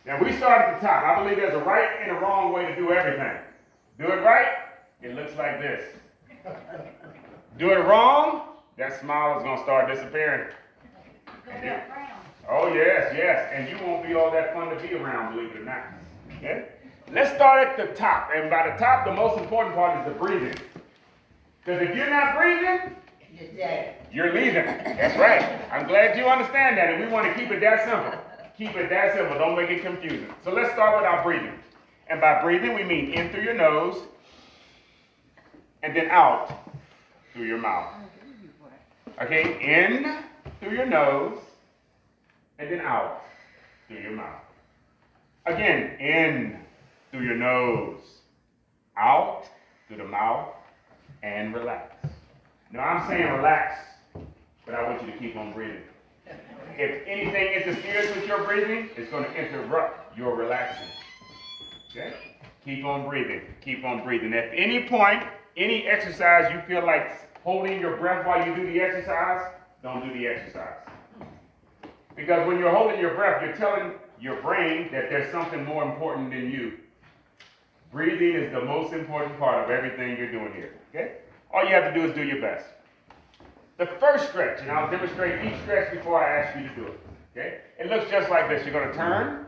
Now we start at the top. I believe there's a right and a wrong way to do everything. Do it right, it looks like this. Do it wrong, that smile is going to start disappearing. Oh yes, yes, and you won't be all that fun to be around, believe it or not. Okay? Let's start at the top, and by the top, the most important part is the breathing. Because if you're not breathing, you're leaving. That's right. I'm glad you understand that, and we want to keep it that simple. Keep it that simple. Don't make it confusing. So let's start with our breathing. And by breathing, we mean in through your nose, and then out through your mouth. Okay, in through your nose, and then out through your mouth. Again, in through your nose, out through the mouth, and relax. Now I'm saying relax, but I want you to keep on breathing. If anything interferes with your breathing, it's going to interrupt your relaxing. Okay? Keep on breathing. Keep on breathing. At any point, any exercise you feel like holding your breath while you do the exercise, don't do the exercise. Because when you're holding your breath, you're telling your brain that there's something more important than you. Breathing is the most important part of everything you're doing here. Okay? All you have to do is do your best. The first stretch, and I'll demonstrate each stretch before I ask you to do it. Okay? It looks just like this. You're going to turn,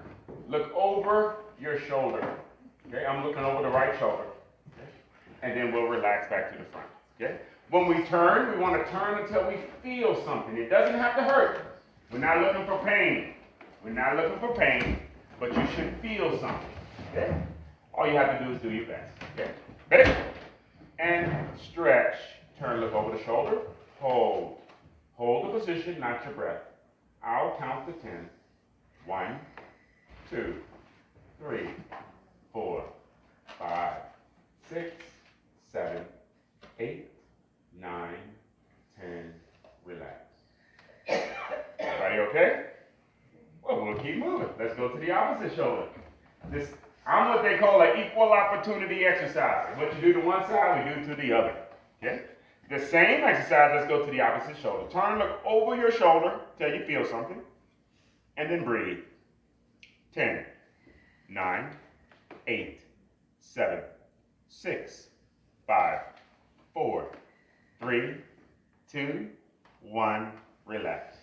look over your shoulder. Okay? I'm looking over the right shoulder. Okay? And then we'll relax back to the front. Okay? When we turn, we want to turn until we feel something. It doesn't have to hurt. We're not looking for pain. We're not looking for pain, but you should feel something. Okay? All you have to do is do your best. Okay? Ready? And stretch. Turn, look over the shoulder. Hold. Hold the position, not your breath. I'll count to 10. 1, 2, 3, 4, 5, 6, 7, 8, 9, 10. Relax. Everybody okay? Well, we'll keep moving. Let's go to the opposite shoulder. I'm what they call an equal opportunity exercise. What you do to one side, we do to the other. Okay? The same exercise, let's go to the opposite shoulder. Turn, look over your shoulder till you feel something, and then breathe. 10, 9, 8, 7, 6, 5, 4, 3, 2, 1, relax.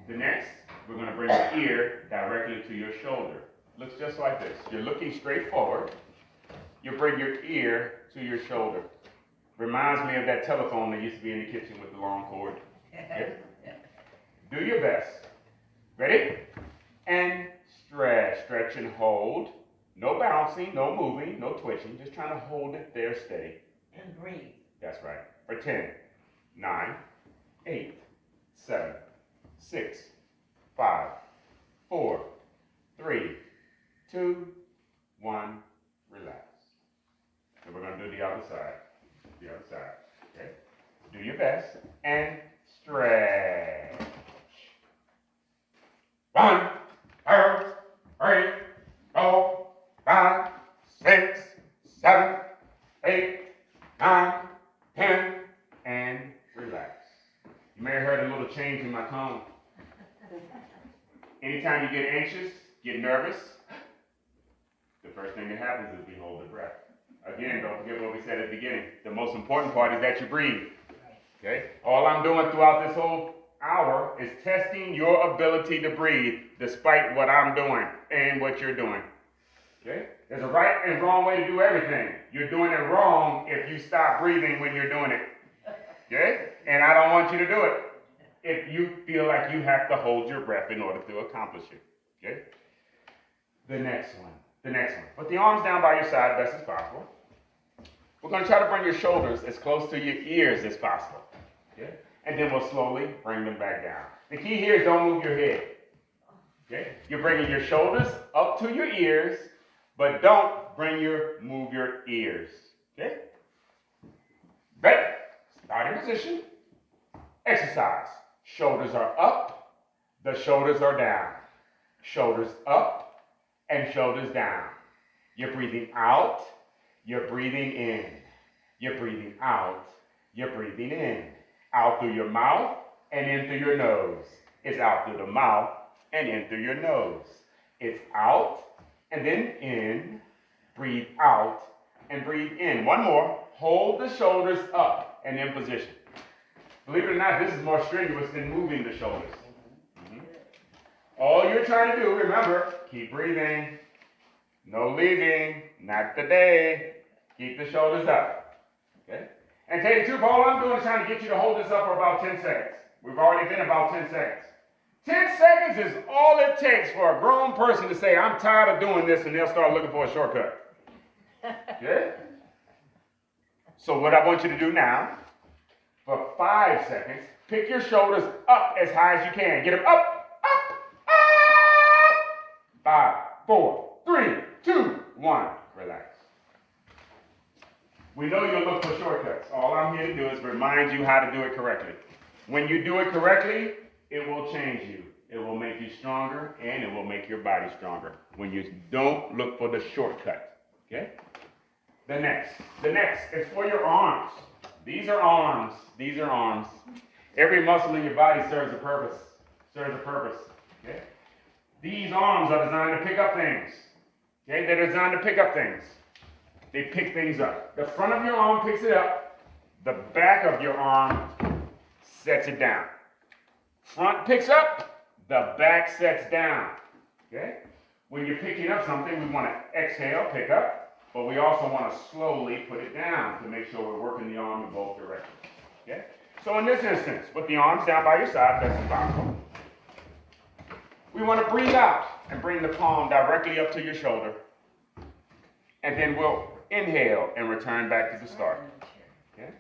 The next, we're going to bring your ear directly to your shoulder. Looks just like this. You're looking straight forward. You bring your ear to your shoulder. Reminds me of that telephone that used to be in the kitchen with the long cord. Okay? Do your best. Ready? And stretch. Stretch and hold. No bouncing, no moving, no twitching. Just trying to hold it there steady. And breathe. That's right. For 10, 9, 8, 7, 6, 5, 4, 3, 2, 1, relax. And we're going to do the other side. The other side. Okay? Do your best and stretch. 1, 2, 3, 4, 5, 6, 7, 8, 9, 10, and relax. You may have heard a little change in my tone. Anytime you get anxious, get nervous, the first thing that happens is we hold the breath. Again, don't forget what we said at the beginning. The most important part is that you breathe. Okay? All I'm doing throughout this whole hour is testing your ability to breathe despite what I'm doing and what you're doing. Okay? There's a right and wrong way to do everything. You're doing it wrong if you stop breathing when you're doing it. Okay? And I don't want you to do it if you feel like you have to hold your breath in order to accomplish it. Okay? The next one. Put the arms down by your side best as possible. We're going to try to bring your shoulders as close to your ears as possible. Okay? And then we'll slowly bring them back down. The key here is don't move your head. Okay? You're bringing your shoulders up to your ears, but don't move your ears. Okay? Ready? Starting position. Exercise. Shoulders are up, the shoulders are down. Shoulders up and shoulders down. You're breathing out, you're breathing in. You're breathing out, you're breathing in. Out through your mouth and in through your nose. It's out through the mouth and in through your nose. It's out, and then in. Breathe out, and breathe in. One more. Hold the shoulders up and in position. Believe it or not, this is more strenuous than moving the shoulders. All you're trying to do, remember, keep breathing. No leaving. Not today. Keep the shoulders up. Okay? And tell you the truth, all I'm doing is trying to get you to hold this up for about 10 seconds. We've already been about 10 seconds. 10 seconds is all it takes for a grown person to say, I'm tired of doing this, and they'll start looking for a shortcut. Okay? So what I want you to do now, for 5 seconds, pick your shoulders up as high as you can. Get them up, up, up. 5, 4, 3, 2, 1. Relax. We know you'll look for shortcuts. All I'm here to do is remind you how to do it correctly. When you do it correctly, it will change you. It will make you stronger, and it will make your body stronger. When you don't look for the shortcut. Okay? The next is for your arms. These are arms. These are arms. Every muscle in your body serves a purpose. Okay? These arms are designed to pick up things. Okay? They're designed to pick up things. They pick things up. The front of your arm picks it up. The back of your arm sets it down. Front picks up. The back sets down. Okay? When you're picking up something, we want to exhale, pick up, but we also want to slowly put it down to make sure we're working the arm in both directions. Okay? So in this instance, with the arms down by your side, best as possible, we want to breathe out and bring the palm directly up to your shoulder. And then we'll inhale and return back to the start. Okay?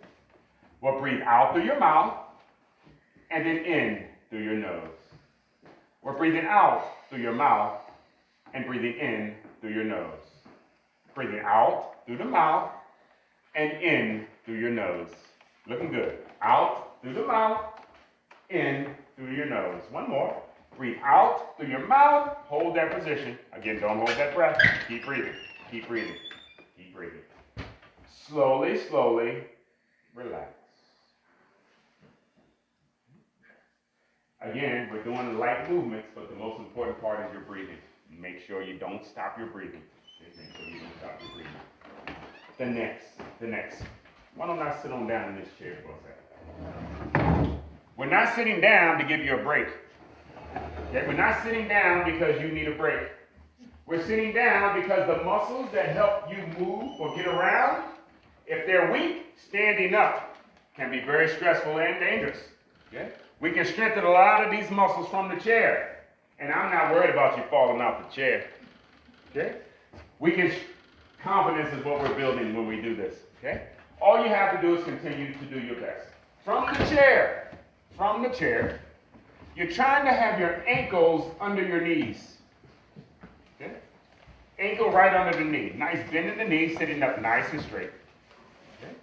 We'll breathe out through your mouth and then in through your nose. We're breathing out through your mouth and breathing in through your nose. Breathing out through the mouth and in through your nose. Looking good. Out through the mouth, in through your nose. One more. Breathe out through your mouth. Hold that position. Again, don't hold that breath. Keep breathing. Keep breathing. Keep breathing. Slowly, slowly, relax. Again, we're doing light movements, but the most important part is your breathing. Make sure you don't stop your breathing. Make sure you don't stop your breathing. The next. Why don't I sit on down in this chair for a second? We're not sitting down to give you a break. Okay? We're not sitting down because you need a break. We're sitting down because the muscles that help you move or get around, if they're weak, standing up can be very stressful and dangerous. Okay? We can strengthen a lot of these muscles from the chair. And I'm not worried about you falling out the chair. Okay? Confidence is what we're building when we do this. Okay? All you have to do is continue to do your best. From the chair, you're trying to have your ankles under your knees. Okay? Ankle right under the knee. Nice bend in the knee, sitting up nice and straight. Okay?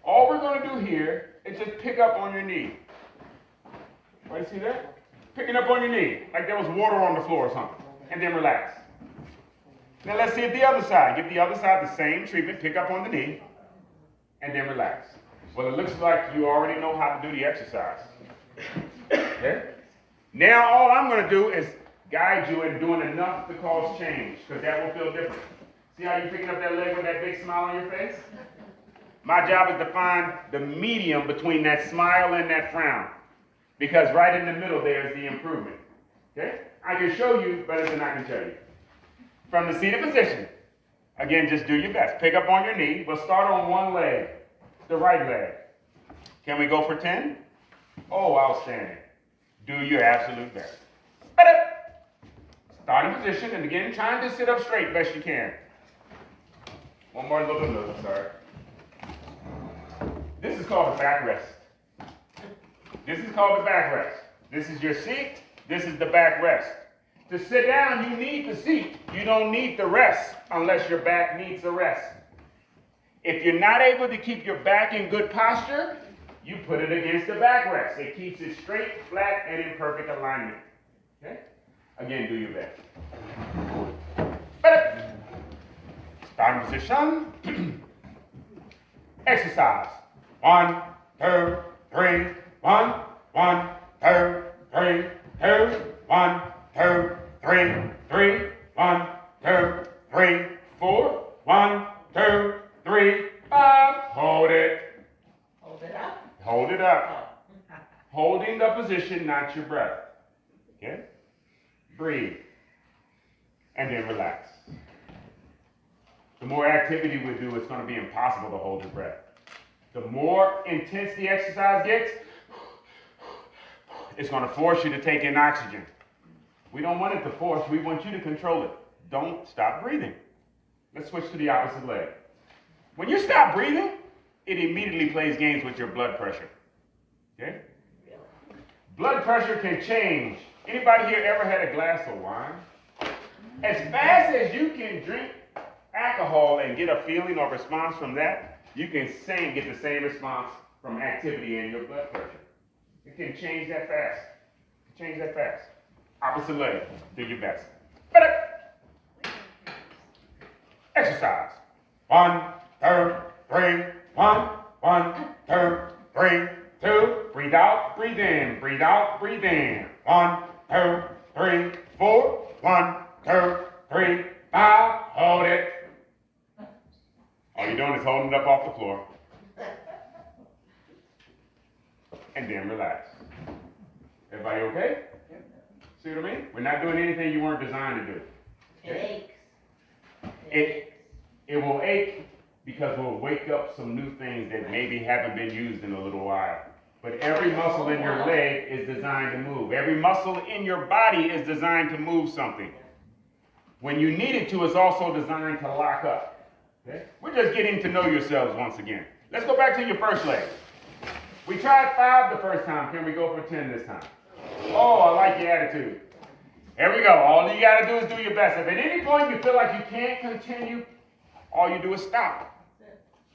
All we're going to do here is just pick up on your knee. Right, you see that? Picking up on your knee, like there was water on the floor or something. And then relax. Now let's see if the other side. Give the other side the same treatment. Pick up on the knee. And then relax. Well, it looks like you already know how to do the exercise. Okay? Now all I'm going to do is guide you in doing enough to cause change, because that will feel different. See how you're picking up that leg with that big smile on your face? My job is to find the medium between that smile and that frown, because right in the middle there is the improvement. Okay? I can show you better than I can tell you. From the seated position, again, just do your best. Pick up on your knee. We'll start on one leg, the right leg. Can we go for 10? Oh, outstanding. Do your absolute best. Starting position, and again, trying to sit up straight best you can. One more little look, sorry. This is called a back rest. This is called the back rest. This is your seat. This is the back rest. To sit down, you need the seat. You don't need the rest unless your back needs a rest. If you're not able to keep your back in good posture, you put it against the back rest. It keeps it straight, flat, and in perfect alignment. Okay? Again, do your best. Starting position. Exercise. 1, 2, 3. 1, 1, 2, 3, 2, 1, 2, position, not your breath. Okay? Breathe. And then relax. The more activity we do, it's going to be impossible to hold your breath. The more intense the exercise gets, it's going to force you to take in oxygen. We don't want it to force, we want you to control it. Don't stop breathing. Let's switch to the opposite leg. When you stop breathing, it immediately plays games with your blood pressure. Okay? Blood pressure can change. Anybody here ever had a glass of wine? As fast as you can drink alcohol and get a feeling or response from that, you can get the same response from activity in your blood pressure. It can change that fast. Change that fast. Opposite leg. Do your best. Exercise. 1, 2, 3. 1, 2, 3, 2. Breathe out, breathe in. Breathe out, breathe in. 1, 2, 3, 4. 1, 2, 3, 5. Hold it. All you're doing is holding it up off the floor. And then relax. Everybody okay? See what I mean? We're not doing anything you weren't designed to do. It aches. It will ache because we'll wake up some new things that maybe haven't been used in a little while. But every muscle in your leg is designed to move. Every muscle in your body is designed to move something. When you need it to, it's also designed to lock up. Okay? We're just getting to know yourselves once again. Let's go back to your first leg. We tried 5 the first time. Can we go for 10 this time? Oh, I like your attitude. Here we go. All you got to do is do your best. If at any point you feel like you can't continue, all you do is stop.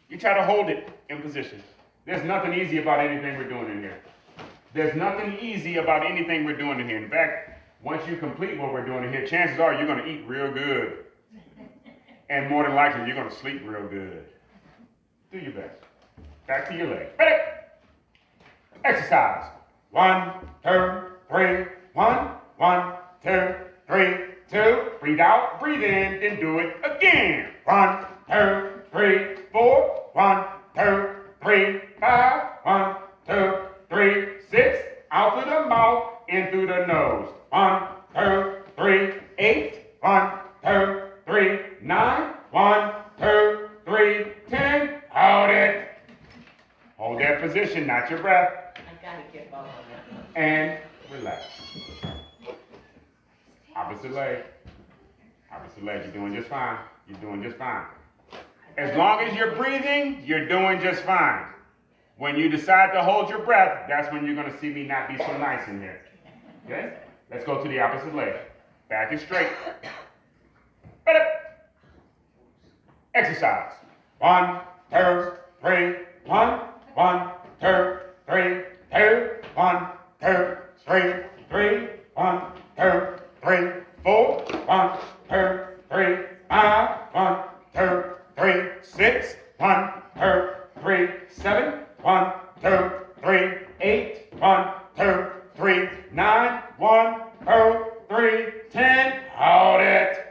You try to hold it in position. There's nothing easy about anything we're doing in here. There's nothing easy about anything we're doing in here. In fact, once you complete what we're doing in here, chances are you're going to eat real good. And more than likely, you're going to sleep real good. Do your best. Back to your leg. Ready? Exercise. 1, 2, 3. 1, 2, 3, 2. Breathe out, breathe in, then do it again. 1, 2, 3, 4. 1, 2, 3, 5. 1, 2, 3, 6. Out through the mouth, in through the nose. 1, 2, 3, 8. 1, 2, 3, 9. 1, 2, 3, 10. Hold it. Hold that position, not your breath. I gotta get all of that. And relax. Opposite leg. Opposite leg. You're doing just fine. You're doing just fine. As long as you're breathing, you're doing just fine. When you decide to hold your breath, that's when you're going to see me not be so nice in here. Okay? Let's go to the opposite leg. Back and straight. Exercise. 1, 2, 3. 1, 2, 3, 2. 1, 2, 3, 3. 1, 2, 3, 4. 1, 2, 3, 5. 1, 2, 3, 6. 1, 2, 3, 7. 1, 2, 3, 8. 1, 2, 3, 9. 1, 2, 3, 10. Hold it.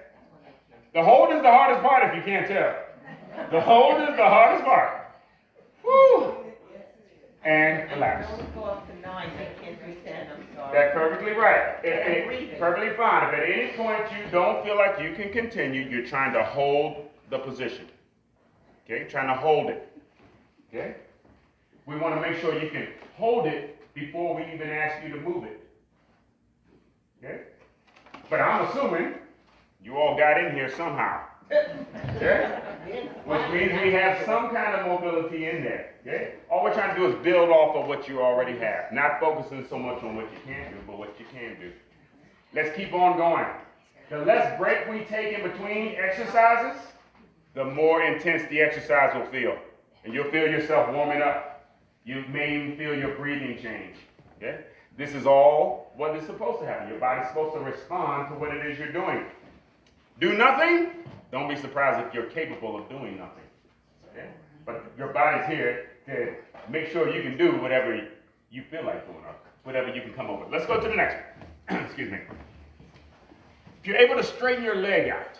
The hold is the hardest part if you can't tell. The hold is the hardest part. Woo. And relax. Go up to 9, I can't do 10, I'm sorry. That's perfectly right. Perfectly fine. If at any point you don't feel like you can continue, you're trying to hold the position. Okay? Trying to hold it. Okay? We want to make sure you can hold it before we even ask you to move it. Okay? But I'm assuming you all got in here somehow. Okay? Which means we have some kind of mobility in there. Okay? All we're trying to do is build off of what you already have. Not focusing so much on what you can't do, but what you can do. Let's keep on going. The less break we take in between exercises, the more intense the exercise will feel. And you'll feel yourself warming up. You may even feel your breathing change. Okay? This is all what is supposed to happen. Your body's supposed to respond to what it is you're doing. Do nothing? Don't be surprised if you're capable of doing nothing. Okay? But your body's here to make sure you can do whatever you feel like doing or whatever you can come up with. Let's go to the next one. Excuse me. If you're able to straighten your leg out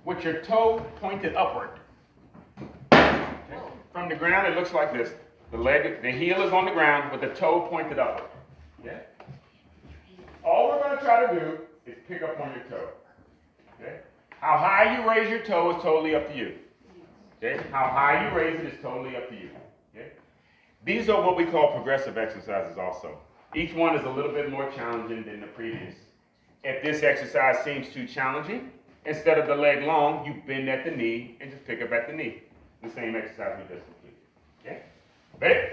with your toe pointed upward. Okay? From the ground, it looks like this. The heel is on the ground with the toe pointed upward. Okay? All we're going to try to do is pick up on your toe. Okay? How high you raise your toe is totally up to you. Okay? How high you raise it is totally up to you. Okay? These are what we call progressive exercises also. Each one is a little bit more challenging than the previous. If this exercise seems too challenging, instead of the leg long, you bend at the knee and just pick up at the knee. The same exercise we just completed. Okay? Ready?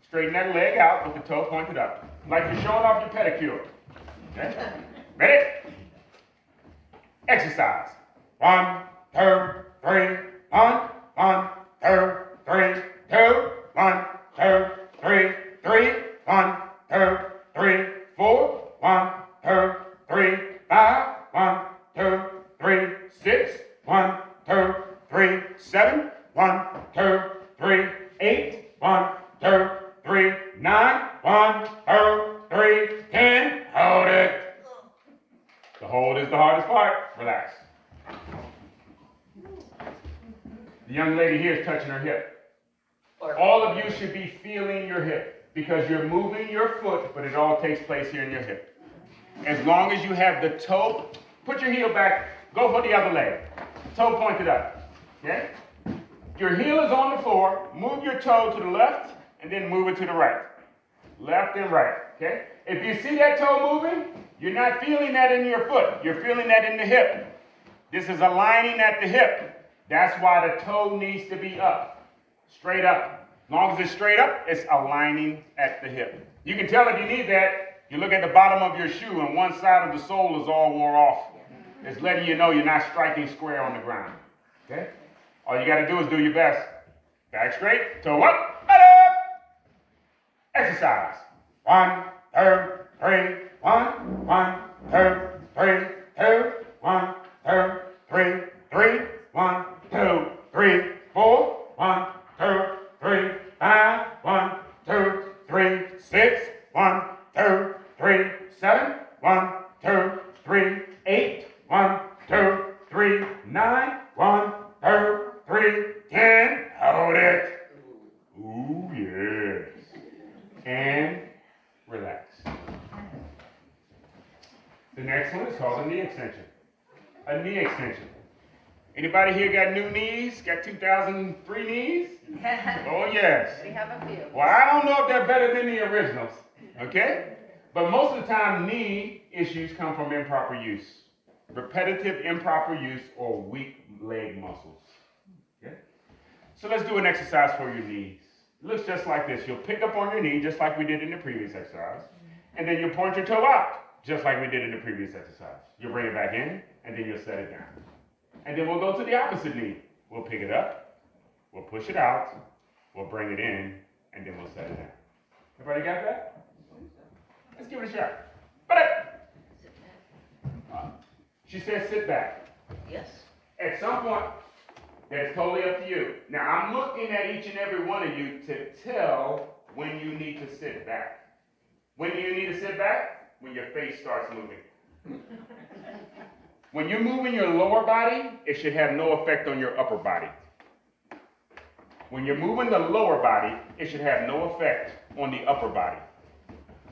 Straighten that leg out with the toe pointed up. Like you're showing off your pedicure. Okay? Ready? Exercise. 1, 2, 3, 1, 1, 2, 3, 2, 1, 2, 3, 3, 1, 2, 3, 4, 1, 2, 3, 5, 1, 2, 3, 6, 1, 2, 3, 7, 1, 2, 3, 8, 1, 2, 3, 9, 1, 2, 3, 10. Hold it. The hold is the hardest part. Relax. The young lady here is touching her hip. All of you should be feeling your hip because you're moving your foot, but it all takes place here in your hip. As long as you have the toe, put your heel back, go for the other leg. Toe pointed up. Okay? Your heel is on the floor, move your toe to the left, and then move it to the right. Left and right. Okay? If you see that toe moving, you're not feeling that in your foot. You're feeling that in the hip. This is aligning at the hip. That's why the toe needs to be up. Straight up. As long as it's straight up, it's aligning at the hip. You can tell if you need that. You look at the bottom of your shoe and one side of the sole is all wore off. It's letting you know you're not striking square on the ground. Okay? All you got to do is do your best. Back straight, toe up, head up. Exercise. 1, 2, 3, 1, 1, 2, 3, 2, 1, 2, 3, 3, 1, 2, 3, 4, 1, 2, 3, 5, 1, 2, 3, 6, 1, 2, 3, 7, 1, 2, 3, 8, 1, 2, 3, 9, 1, 2, 3, 10. Hold it. Ooh, yes. And relax. The next one is called a knee extension. A knee extension. Anybody here got new knees? Got 2003 knees? Oh, yes. We have a few. Well, I don't know if they're better than the originals, okay? But most of the time, knee issues come from improper use. Repetitive improper use or weak leg muscles, okay? So let's do an exercise for your knees. It looks just like this. You'll pick up on your knee, just like we did in the previous exercise, and then you'll point your toe out, just like we did in the previous exercise. You'll bring it back in, and then you'll set it down. And then we'll go to the opposite knee. We'll pick it up, we'll push it out, we'll bring it in, and then we'll set it down. Everybody got that? Let's give it a shot. She says sit back. Yes. At some point, that's totally up to you. Now, I'm looking at each and every one of you to tell when you need to sit back. When do you need to sit back? When your face starts moving. When you're moving your lower body, it should have no effect on your upper body. When you're moving the lower body, it should have no effect on the upper body.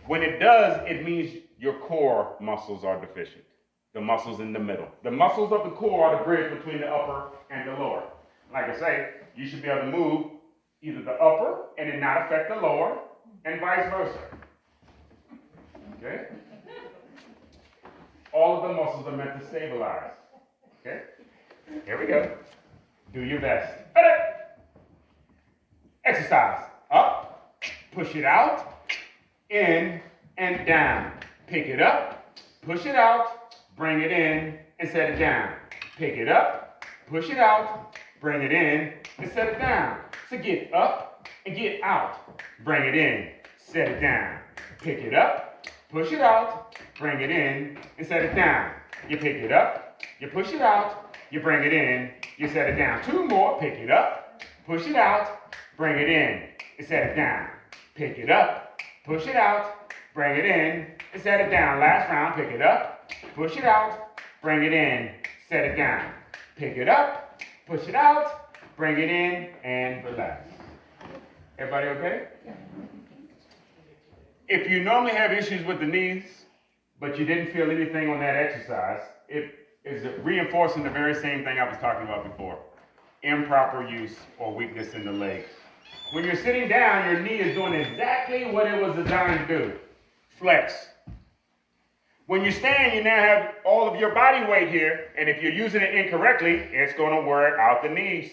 When it does, it means your core muscles are deficient. The muscles in the middle. The muscles of the core are the bridge between the upper and the lower. Like I say, you should be able to move either the upper and it not affect the lower, and vice versa. Okay? All of the muscles are meant to stabilize. Okay? Here we go. Do your best. Exercise. Up, push it out, in and down. Pick it up, push it out, bring it in, and set it down. Pick it up, push it out, bring it in, and set it down. So get up and get out. Bring it in, set it down. Pick it up, push it out, bring it in, and set it down. You pick it up, you push it out, you bring it in, you set it down. 2 more, pick it up, push it out, bring it in, and set it down. Pick it up, push it out, bring it in, and set it down. Last round, pick it up, push it out, bring it in, set it down. Pick it up, push it out, bring it in, and relax. Everybody okay? If you normally have issues with the knees, but you didn't feel anything on that exercise, it is reinforcing the very same thing I was talking about before. Improper use or weakness in the legs. When you're sitting down, your knee is doing exactly what it was designed to do. Flex. When you stand, you now have all of your body weight here, and if you're using it incorrectly, it's going to wear out the knees.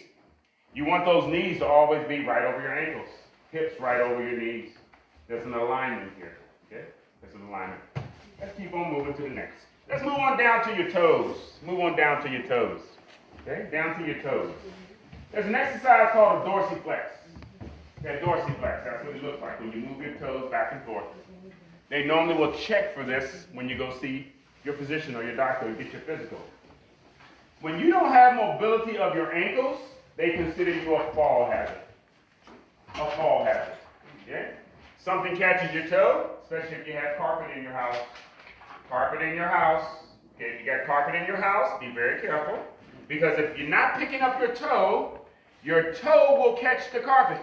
You want those knees to always be right over your ankles, hips right over your knees. There's an alignment here, okay? There's an alignment. Let's keep on moving to the next. Let's move on down to your toes. Move on down to your toes, okay? Down to your toes. There's an exercise called a dorsiflex. That dorsiflex, that's what it looks like when you move your toes back and forth. They normally will check for this when you go see your physician or your doctor and get your physical. When you don't have mobility of your ankles, they consider you a fall hazard. A fall hazard. Yeah? Something catches your toe, especially if you have carpet in your house. Carpet in your house. Okay, if you got carpet in your house, be very careful. Because if you're not picking up your toe will catch the carpet.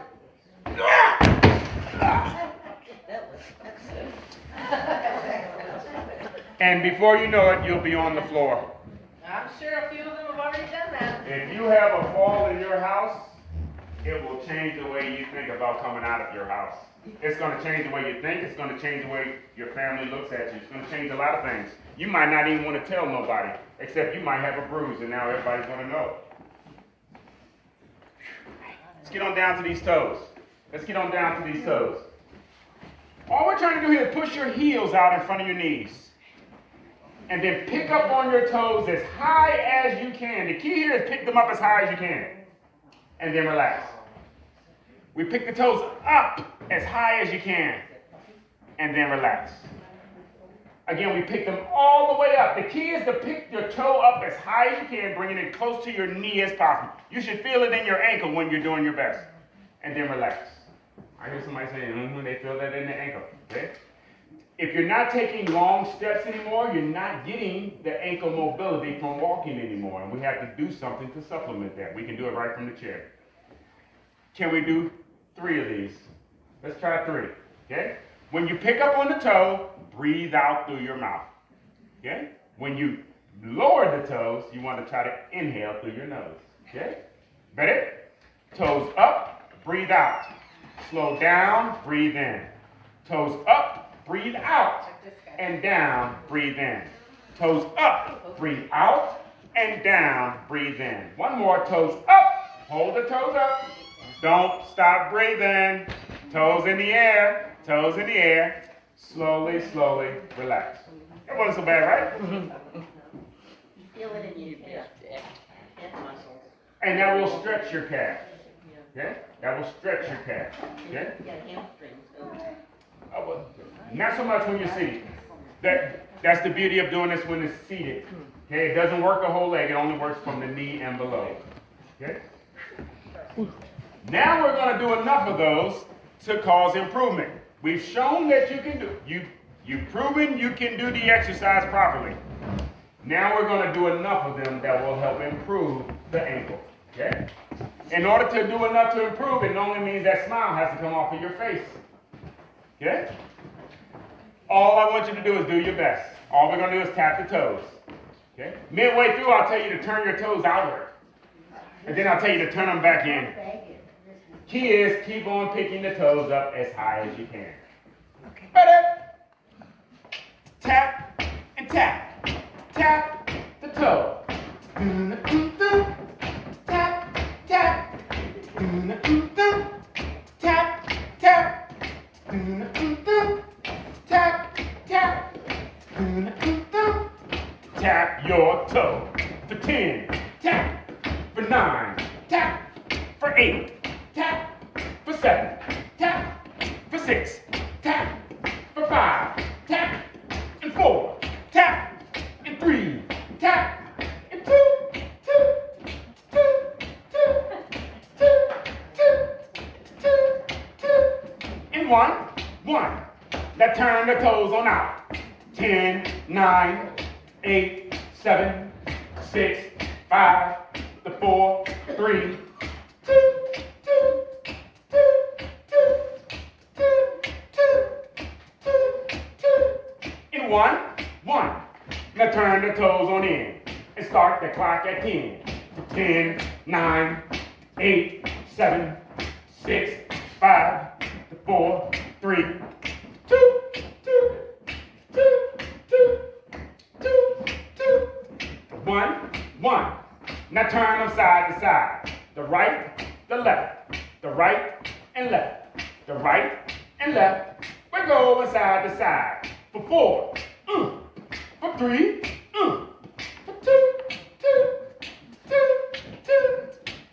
And before you know it, you'll be on the floor. I'm sure a few of them have already done that. If you have a fall in your house, it will change the way you think about coming out of your house. It's going to change the way you think. It's going to change the way your family looks at you. It's going to change a lot of things. You might not even want to tell nobody, except you might have a bruise, and now everybody's going to know. Let's get on down to these toes. Let's get on down to these toes. All we're trying to do here is push your heels out in front of your knees. And then pick up on your toes as high as you can. The key here is pick them up as high as you can. And then relax. We pick the toes up as high as you can. And then relax. Again, we pick them all the way up. The key is to pick your toe up as high as you can, bringing it close to your knee as possible. You should feel it in your ankle when you're doing your best. And then relax. I hear somebody saying, when they feel that in the ankle. Okay? If you're not taking long steps anymore, you're not getting the ankle mobility from walking anymore. And we have to do something to supplement that. We can do it right from the chair. Can we do 3 of these? Let's try 3. Okay? When you pick up on the toe, breathe out through your mouth. Okay? When you lower the toes, you want to try to inhale through your nose. Okay? Ready? Toes up, breathe out. Slow down, breathe in. Toes up, breathe out. And down, breathe in. Toes up, breathe out. And down, breathe in. One more, toes up. Hold the toes up. Don't stop breathing. Toes in the air. Toes in the air. Slowly, slowly, relax. It wasn't so bad, right? You feel it in your hip muscles. And that will stretch your calf. Okay? That will stretch your calf. Okay? You got hamstrings too. Oh, well, not so much when you're seated. That's the beauty of doing this when it's seated. Okay? It doesn't work the whole leg. It only works from the knee and below. Okay? Now we're going to do enough of those to cause improvement. We've shown that you can do. You've proven you can do the exercise properly. Now we're going to do enough of them that will help improve the ankle. Okay? In order to do enough to improve, it only means that smile has to come off of your face. Okay? All I want you to do is do your best. All we're going to do is tap the toes. Okay? Midway through, I'll tell you to turn your toes outward. And then I'll tell you to turn them back in. Key is keep on picking the toes up as high as you can. Ready? Tap and tap. Tap the toe. Tap, tap. Tap, tap. Tap, tap. Tap your toe. For 10. Tap. For 9. Tap. For 8. Tap. For 7. Tap. For 6. Tap. For 5. Tap. And 4. Tap. And 3. Tap. And 2. 2. 2. 2. 2. 2. 2. And 1. 1. Now turn the toes on out. 10, 9, 8, 7, 6, 5, the 4, 3, 2, 2, 2, 2. 1, 1. Now turn the toes on in and start the clock at 10. 10, 9, 8, 7, 6, 5, 4, 3, 2, 2, 2, 2, 2, 2. 1, 1. Now turn them side to side. The right, the left. The right and left. The right and left. We go over side to side. For 4, for 3, for 2, 2, 2, 2,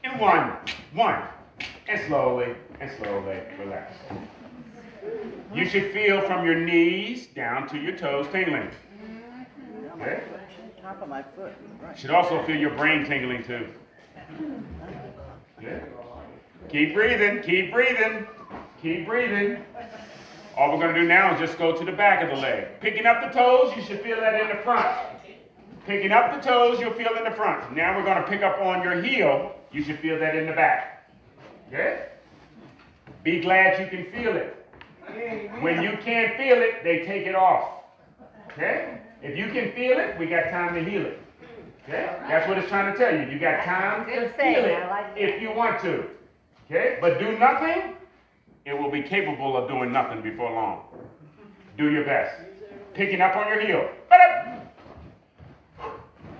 and 1, 1. And slowly relax. You should feel from your knees down to your toes tingling. Okay? Top of my foot. Right. You should also feel your brain tingling too. Yeah. Keep breathing, keep breathing, keep breathing. All we're going to do now is just go to the back of the leg. Picking up the toes, you should feel that in the front. Picking up the toes, you'll feel in the front. Now we're going to pick up on your heel. You should feel that in the back. Okay? Be glad you can feel it. When you can't feel it, they take it off. Okay? If you can feel it, we got time to heal it. Okay? That's what it's trying to tell you. You got time to feel it if you want to. Okay? But do nothing, it will be capable of doing nothing before long. Do your best. Picking up on your heel.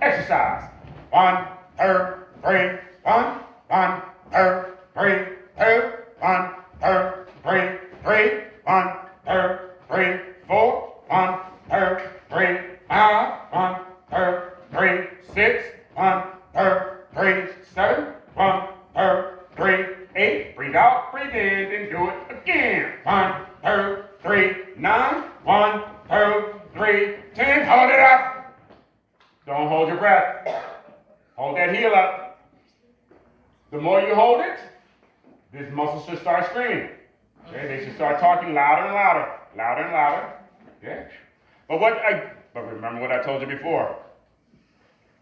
Exercise. 1, 2, 3, 1, 1, 2, 3, 2, 1, 2, 3, 3, 1, 2, 3, 4, 1, 2, 3, 5, 1, 2, 3, 6, 1, 2, 3, 7, 1, 2, 3, 8. Breathe out, breathe in, then do it again. 1, 2, 3, 9, 1, 2, 3, 10. Hold it up. Don't hold your breath. Hold that heel up. The more you hold it, this muscle should start screaming. Okay? They should start talking louder and louder, louder and louder. Okay? But remember what I told you before.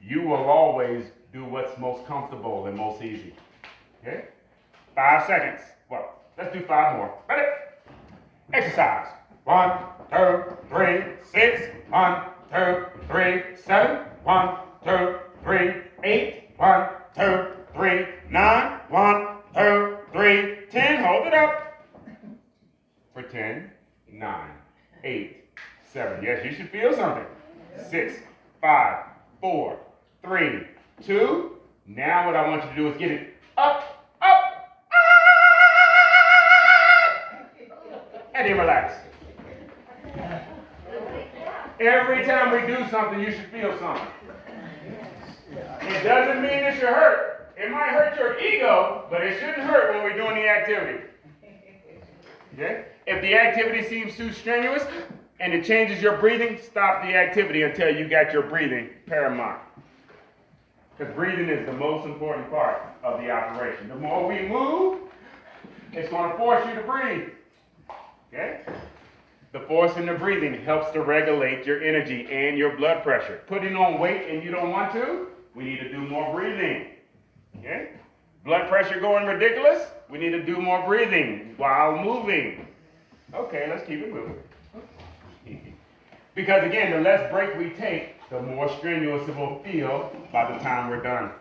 You will always do what's most comfortable and most easy. Okay? 5 seconds. Well, let's do 5 more. Ready? Exercise. 1, 2, 3, 6. 1, 2, 3, 7. 1, 2, 3, 8. 1, 2, 3, 9. 1, 2, 3, 10. Hold it up. For 10, 9, 8, 7. Yes, you should feel something. 6, 5, 4, 3, 2. Now what I want you to do is get it up, up, and then relax. Every time we do something, you should feel something. It doesn't mean it should hurt. It might hurt your ego, but it shouldn't hurt when we're doing the activity. Okay? If the activity seems too strenuous and it changes your breathing, stop the activity until you got your breathing paramount. Because breathing is the most important part of the operation. The more we move, it's going to force you to breathe. Okay? The force in the breathing helps to regulate your energy and your blood pressure. Putting on weight and you don't want to, we need to do more breathing. Okay? Blood pressure going ridiculous, we need to do more breathing while moving. Okay, let's keep it moving. Because again, the less break we take, the more strenuous it will feel by the time we're done.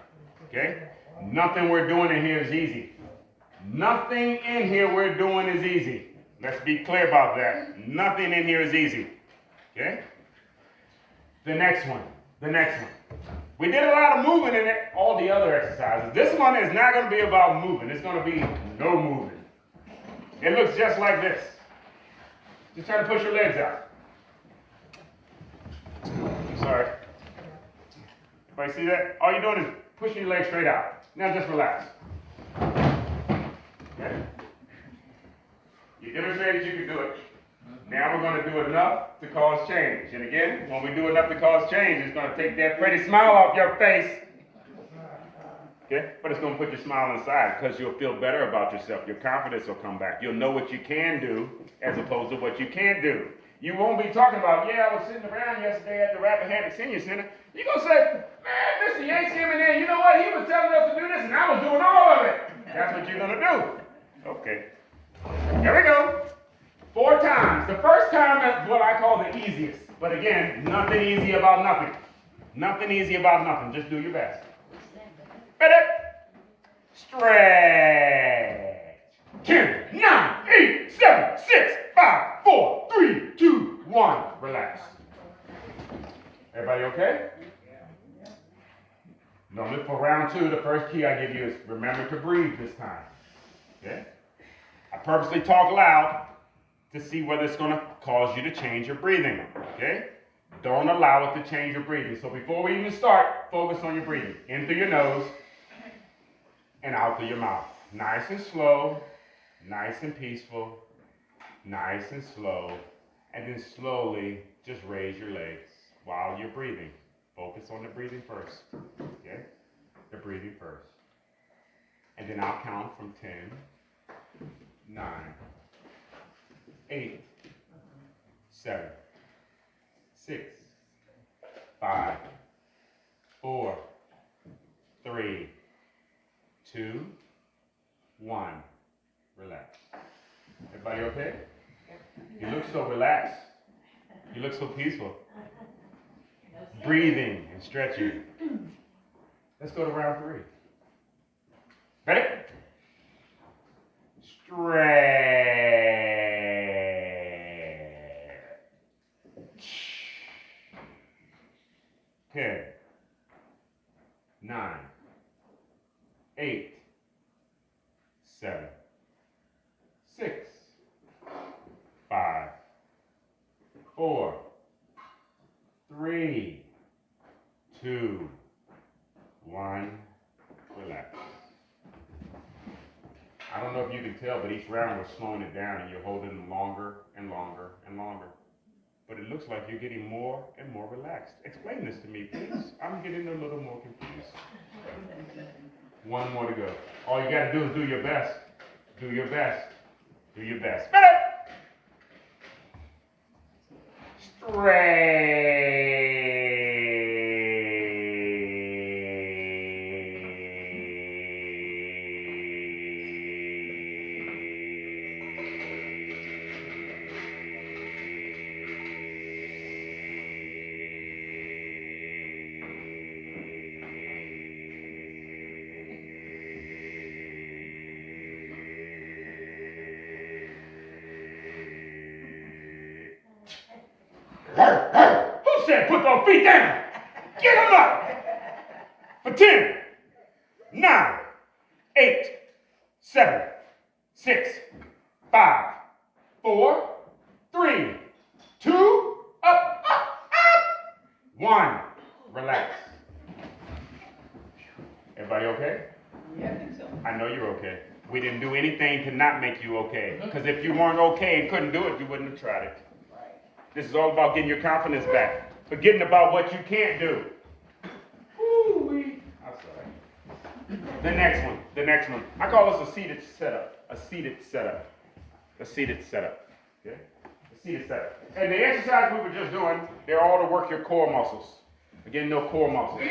Okay? Nothing we're doing in here is easy. Nothing in here we're doing is easy. Let's be clear about that. Nothing in here is easy. Okay? The next one. We did a lot of moving in all the other exercises. This one is not going to be about moving. It's going to be no moving. It looks just like this. Just try to push your legs out. Sorry. Everybody see that? All you're doing is pushing your legs straight out. Now just relax. Okay? You demonstrated you can do it. Now we're going to do enough to cause change. And again, when we do enough to cause change, it's going to take that pretty smile off your face. Okay? But it's going to put your smile inside because you'll feel better about yourself. Your confidence will come back. You'll know what you can do as opposed to what you can't do. You won't be talking about, yeah, I was sitting around yesterday at the Rappahannock Senior Center. You're going to say, man, Mr. Yates came in there. You know what? He was telling us to do this, and I was doing all of it. That's what you're going to do. Okay. Here we go. 4 times. The first time is what I call the easiest. But again, nothing easy about nothing. Nothing easy about nothing. Just do your best. Ready? Stretch. 10, 9, 8, 7, 6, 5, 4, 3, 2, 1. Relax. Everybody okay? Normally for round 2, the first key I give you is remember to breathe this time. Okay? I purposely talk loud to see whether it's going to cause you to change your breathing. Okay? Don't allow it to change your breathing. So before we even start, focus on your breathing. In through your nose and out through your mouth. Nice and slow, nice and peaceful, nice and slow, and then slowly just raise your legs while you're breathing. Focus on the breathing first. Okay? The breathing first. And then I'll count from 10, 9, 8, 7, 6, 5, 4, 3, 2, 1. Relax. Everybody okay? You look so relaxed. You look so peaceful. Breathing and stretching. Let's go to round 3. Ready? Stretch. 10, 9, 8, 7, 6, 5, 4, 3, 2, 1. Relax. I don't know if you can tell, but each round we're slowing it down and you're holding them longer and longer and longer. But it looks like you're getting more and more relaxed. Explain this to me, please. I'm getting a little more confused. 1 more to go. All you got to do is do your best. Do your best. Do your best. Better. Stretch. Who said put those feet down? Get them up. For 10, 9, 8, 7, 6, 5, 4, 3, 2, up, 1. Relax. Everybody okay? Yeah, I think so. I know you're okay. We didn't do anything to not make you okay. Because if you weren't okay and couldn't do it, you wouldn't have tried it. This is all about getting your confidence back. Forgetting about what you can't do. Woo-wee. I'm sorry. The next one. I call this a seated setup. A seated setup. Okay? A seated setup. And the exercise we were just doing, they're all to work your core muscles. Again, no core muscles.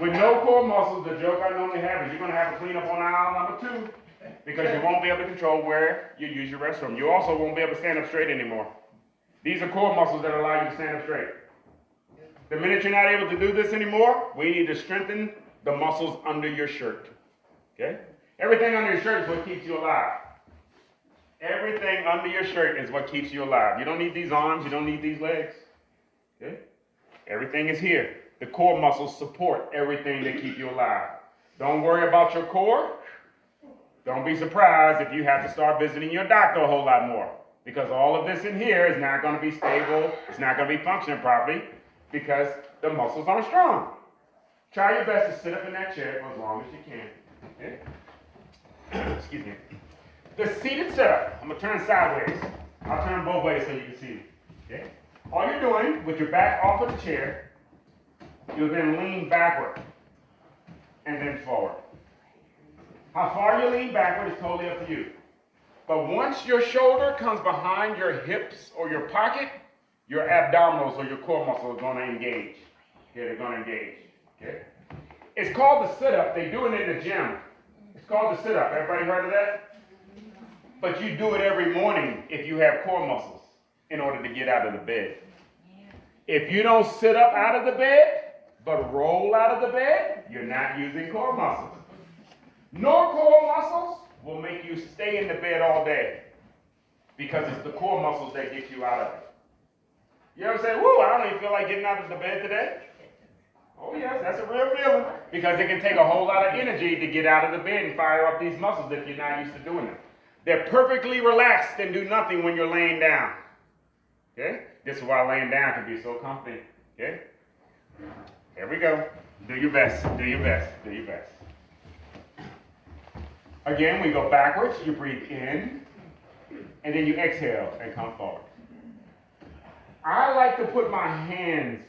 With no core muscles, the joke I normally have is you're going to have to clean up on aisle number 2 because you won't be able to control where you use your restroom. You also won't be able to stand up straight anymore. These are core muscles that allow you to stand up straight. The minute you're not able to do this anymore, we need to strengthen the muscles under your shirt. Okay? Everything under your shirt is what keeps you alive. Everything under your shirt is what keeps you alive. You don't need these arms, you don't need these legs. Okay? Everything is here. The core muscles support everything that keep you alive. Don't worry about your core. Don't be surprised if you have to start visiting your doctor a whole lot more. Because all of this in here is not going to be stable, it's not going to be functioning properly, because the muscles aren't strong. Try your best to sit up in that chair for as long as you can. Okay? Excuse me. The seated setup, I'm going to turn sideways. I'll turn both ways so you can see. Okay? All you're doing, with your back off of the chair, you'll then lean backward and then forward. How far you lean backward is totally up to you. But once your shoulder comes behind your hips or your pocket, your abdominals or your core muscles are going to engage. Okay, they're going to engage. Okay? It's called the sit-up. They do it in the gym. It's called the sit-up. Everybody heard of that? But you do it every morning if you have core muscles in order to get out of the bed. If you don't sit up out of the bed, but roll out of the bed, you're not using core muscles. Nor core muscles will make you stay in the bed all day because it's the core muscles that get you out of it. You ever say, whoo, I don't even feel like getting out of the bed today? Oh yes, that's a real feeling because it can take a whole lot of energy to get out of the bed and fire up these muscles if you're not used to doing it. They're perfectly relaxed and do nothing when you're laying down. Okay? This is why laying down can be so comfy. Okay? Here we go. Do your best. Do your best. Do your best. Again, we go backwards. You breathe in, and then you exhale and come forward. I like to put my hands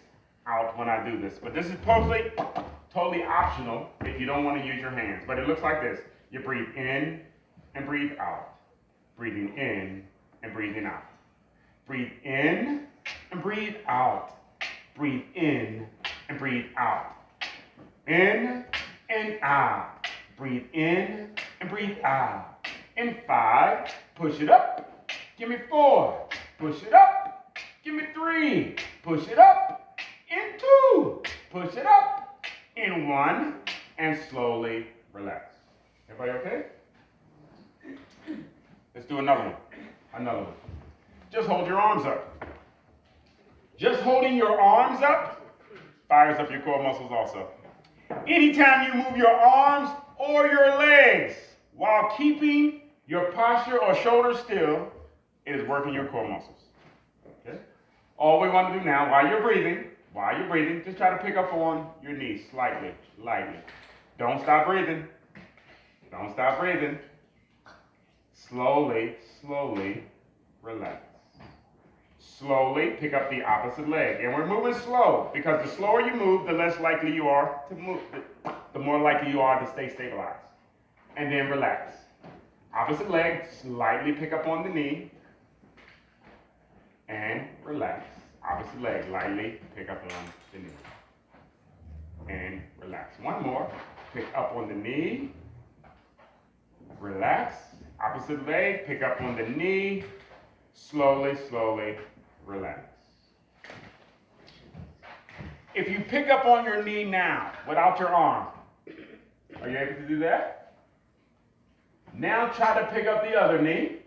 out when I do this, but this is totally optional if you don't want to use your hands. But it looks like this. You breathe in and breathe out. Breathing in and breathing out. Breathe in and breathe out. Breathe in and breathe out. In and out. Breathe in and breathe out. In 5, push it up. Give me 4. Push it up. Give me 3. Push it up. In 2. Push it up. In 1. And slowly relax. Everybody okay? Let's do another one. Another one. Just hold your arms up. Just holding your arms up fires up your core muscles also. Anytime you move your arms or your legs while keeping your posture or shoulders still, it is working your core muscles. Okay? All we want to do now, while you're breathing, just try to pick up on your knees slightly, lightly. Don't stop breathing. Don't stop breathing. Slowly, slowly relax. Slowly pick up the opposite leg. And we're moving slow because the slower you move, the less likely you are to move, the more likely you are to stay stabilized. And then relax. Opposite leg, slightly pick up on the knee and relax. Opposite leg, lightly pick up on the knee and relax. One more, pick up on the knee, relax. Opposite leg, pick up on the knee, slowly, slowly relax. If you pick up on your knee now without your arm, are you able to do that? Now try to pick up the other knee.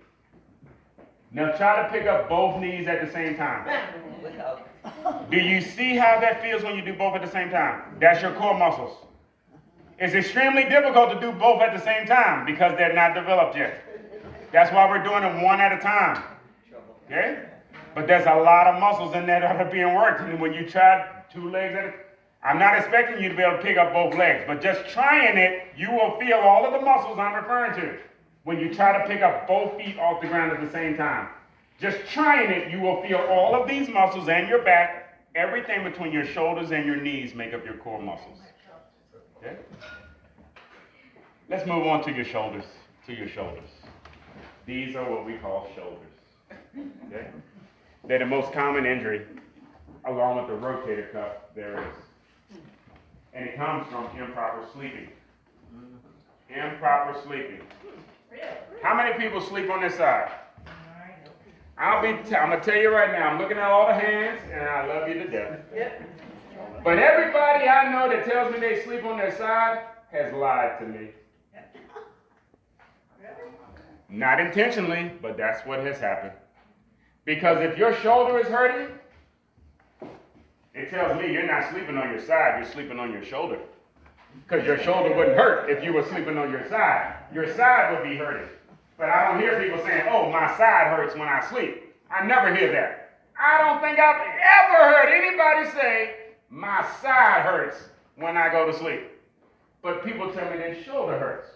Now try to pick up both knees at the same time. Do you see how that feels when you do both at the same time? That's your core muscles. It's extremely difficult to do both at the same time because they're not developed yet. That's why we're doing them one at a time. Okay? But there's a lot of muscles in there that are being worked. And when you try 2 legs at a time, I'm not expecting you to be able to pick up both legs, but just trying it, you will feel all of the muscles I'm referring to when you try to pick up both feet off the ground at the same time. Just trying it, you will feel all of these muscles and your back, everything between your shoulders and your knees make up your core muscles. Okay? Let's move on to your shoulders. These are what we call shoulders. Okay? They're the most common injury, along with the rotator cuff there is. And it comes from improper sleeping. Improper sleeping. How many people sleep on this side? I'm going to tell you right now, I'm looking at all the hands, and I love you to death. But everybody I know that tells me they sleep on their side has lied to me. Not intentionally, but that's what has happened. Because if your shoulder is hurting, it tells me you're not sleeping on your side, you're sleeping on your shoulder. Because your shoulder wouldn't hurt if you were sleeping on your side. Your side would be hurting. But I don't hear people saying, oh, my side hurts when I sleep. I never hear that. I don't think I've ever heard anybody say, my side hurts when I go to sleep. But people tell me their shoulder hurts.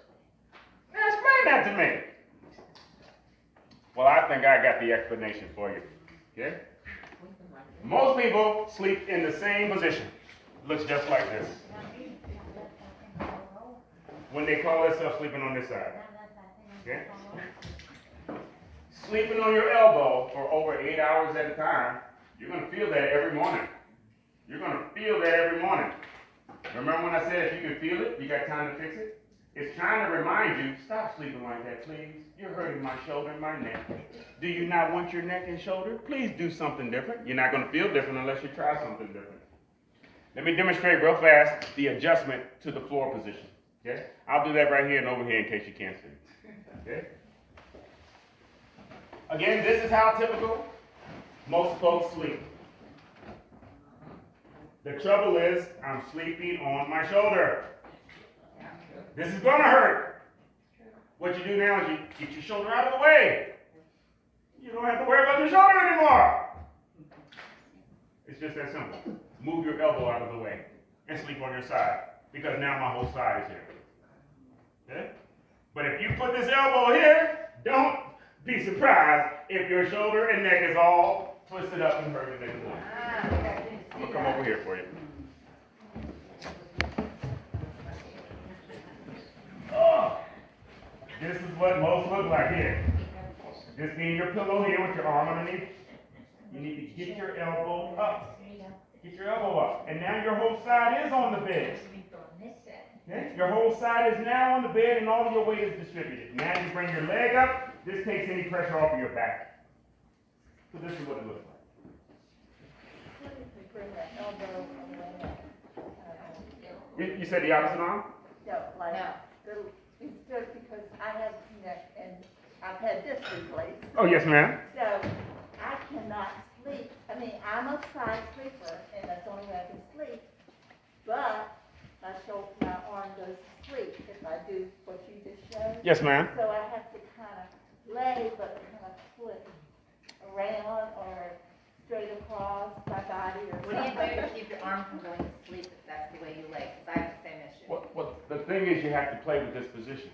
Now explain that to me. Well, I think I got the explanation for you. Okay? Most people sleep in the same position. Looks just like this. When they call themselves sleeping on this side. Okay? Sleeping on your elbow for over 8 hours at a time, you're going to feel that every morning. You're going to feel that every morning. Remember when I said if you can feel it, you got time to fix it? It's trying to remind you, stop sleeping like that, please. You're hurting my shoulder and my neck. Do you not want your neck and shoulder? Please do something different. You're not going to feel different unless you try something different. Let me demonstrate real fast the adjustment to the floor position. Okay? I'll do that right here and over here in case you can't see. Okay? Again, this is how typical most folks sleep. The trouble is, I'm sleeping on my shoulder. This is gonna hurt. What you do now is you get your shoulder out of the way. You don't have to worry about your shoulder anymore. It's just that simple. Move your elbow out of the way and sleep on your side, because now my whole side is here. Okay? But if you put this elbow here, don't be surprised if your shoulder and neck is all twisted up and hurting next morning. I'm gonna come over here for you. Oh, this is what most look like here. Just need your pillow here with your arm underneath. You need to get your elbow up. Get your elbow up. And now your whole side is on the bed. Okay? Your whole side is now on the bed and all of your weight is distributed. Now you bring your leg up. This takes any pressure off of your back. So this is what it looks like. You said the opposite arm? No, like, it's just because I have neck and I've had this replaced. Oh, yes, ma'am. So I cannot sleep. I mean, I'm a side sleeper and that's the only way I can sleep. But my arm goes to sleep if I do what you just showed. Yes, ma'am. So I have to kind of lay, but kind of flip around or straight across my body or What something. do you do to keep your arm from going to sleep if that's the way you lay? Because I have the same issue. Well, the thing is you have to play with this position.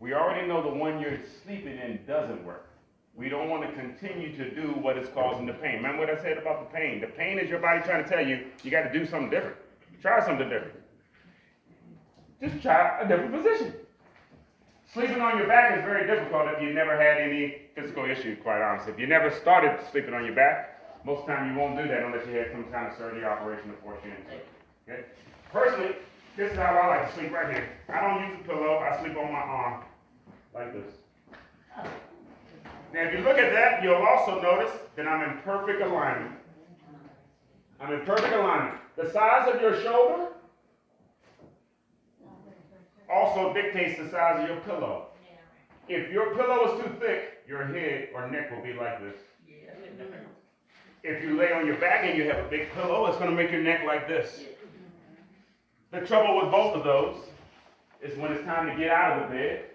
We already know the one you're sleeping in doesn't work. We don't want to continue to do what is causing the pain. Remember what I said about the pain? The pain is your body trying to tell you, you got to do something different. Try something different. Just try a different position. Sleeping on your back is very difficult if you never had any physical issue, quite honestly. If you never started sleeping on your back, most of the time you won't do that unless you had some kind of surgery operation to force you into it. Okay? Personally, this is how I like to sleep right here. I don't use a pillow, I sleep on my arm like this. Now if you look at that, you'll also notice that I'm in perfect alignment. I'm in perfect alignment. The size of your shoulder also dictates the size of your pillow. If your pillow is too thick, your head or neck will be like this. If you lay on your back and you have a big pillow, it's going to make your neck like this. The trouble with both of those is when it's time to get out of the bed,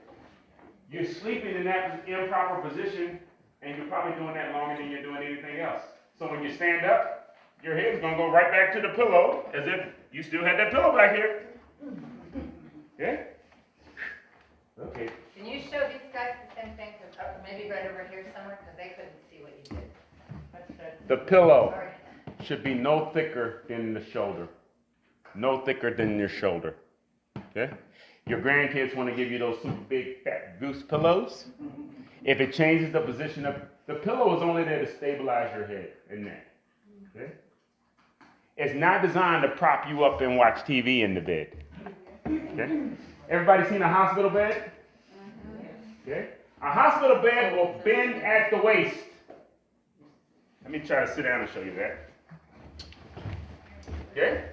you're sleeping in that improper position and you're probably doing that longer than you're doing anything else. So when you stand up, your head's going to go right back to the pillow as if you still had that pillow back here. Okay? Okay. Can you show these guys the same thing? Maybe right over here somewhere, because they couldn't see what you did. The pillow Sorry. should be no thicker than the shoulder. No thicker than your shoulder. Okay? Your grandkids want to give you those super big fat goose pillows. If it changes the position of the pillow is only there to stabilize your head and neck. Okay? It's not designed to prop you up and watch TV in the bed. Okay? Everybody seen a hospital bed? Okay? A hospital bed will bend at the waist. Let me try to sit down and show you that. Okay?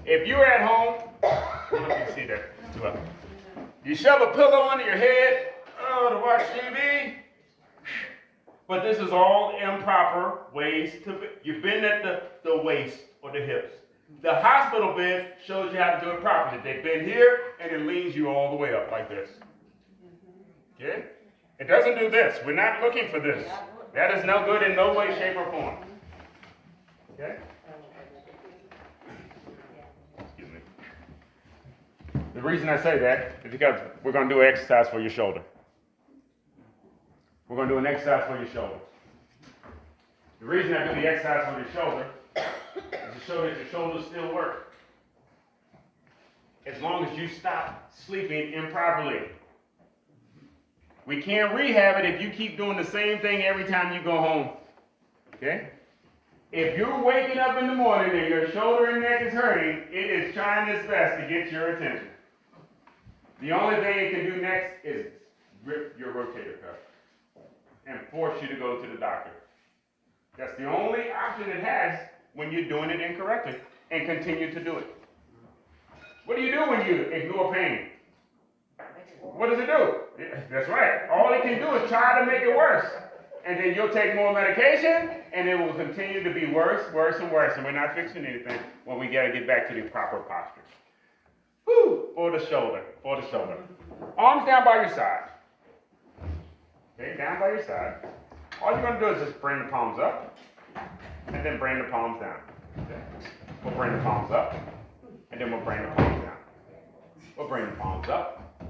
If you're at home, let me see that. You shove a pillow under your head to watch TV, but this is all improper ways to you bend at the waist or the hips. The hospital bed shows you how to do it properly. They bend here and it leans you all the way up like this. Okay? It doesn't do this. We're not looking for this. That is no good in no way, shape, or form. Okay? Excuse me. The reason I say that is because we're going to do an exercise for your shoulder. We're going to do an exercise for your shoulder. The reason I do the exercise for your shoulder is to show that your shoulders still work. As long as you stop sleeping improperly. We can't rehab it if you keep doing the same thing every time you go home. Okay? If you're waking up in the morning and your shoulder and neck is hurting, it is trying its best to get your attention. The only thing it can do next is rip your rotator cuff and force you to go to the doctor. That's the only option it has when you're doing it incorrectly and continue to do it. What do you do when you ignore pain? What does it do? That's right. All it can do is try to make it worse. And then you'll take more medication, and it will continue to be worse, worse, and worse. And we're not fixing anything when we got to get back to the proper posture. Woo! For the shoulder, for the shoulder. Arms down by your side. Okay, down by your side. All you're going to do is just bring the palms up, and then bring the palms down. Okay? We'll bring the palms up, and then we'll bring the palms down. We'll bring the palms up,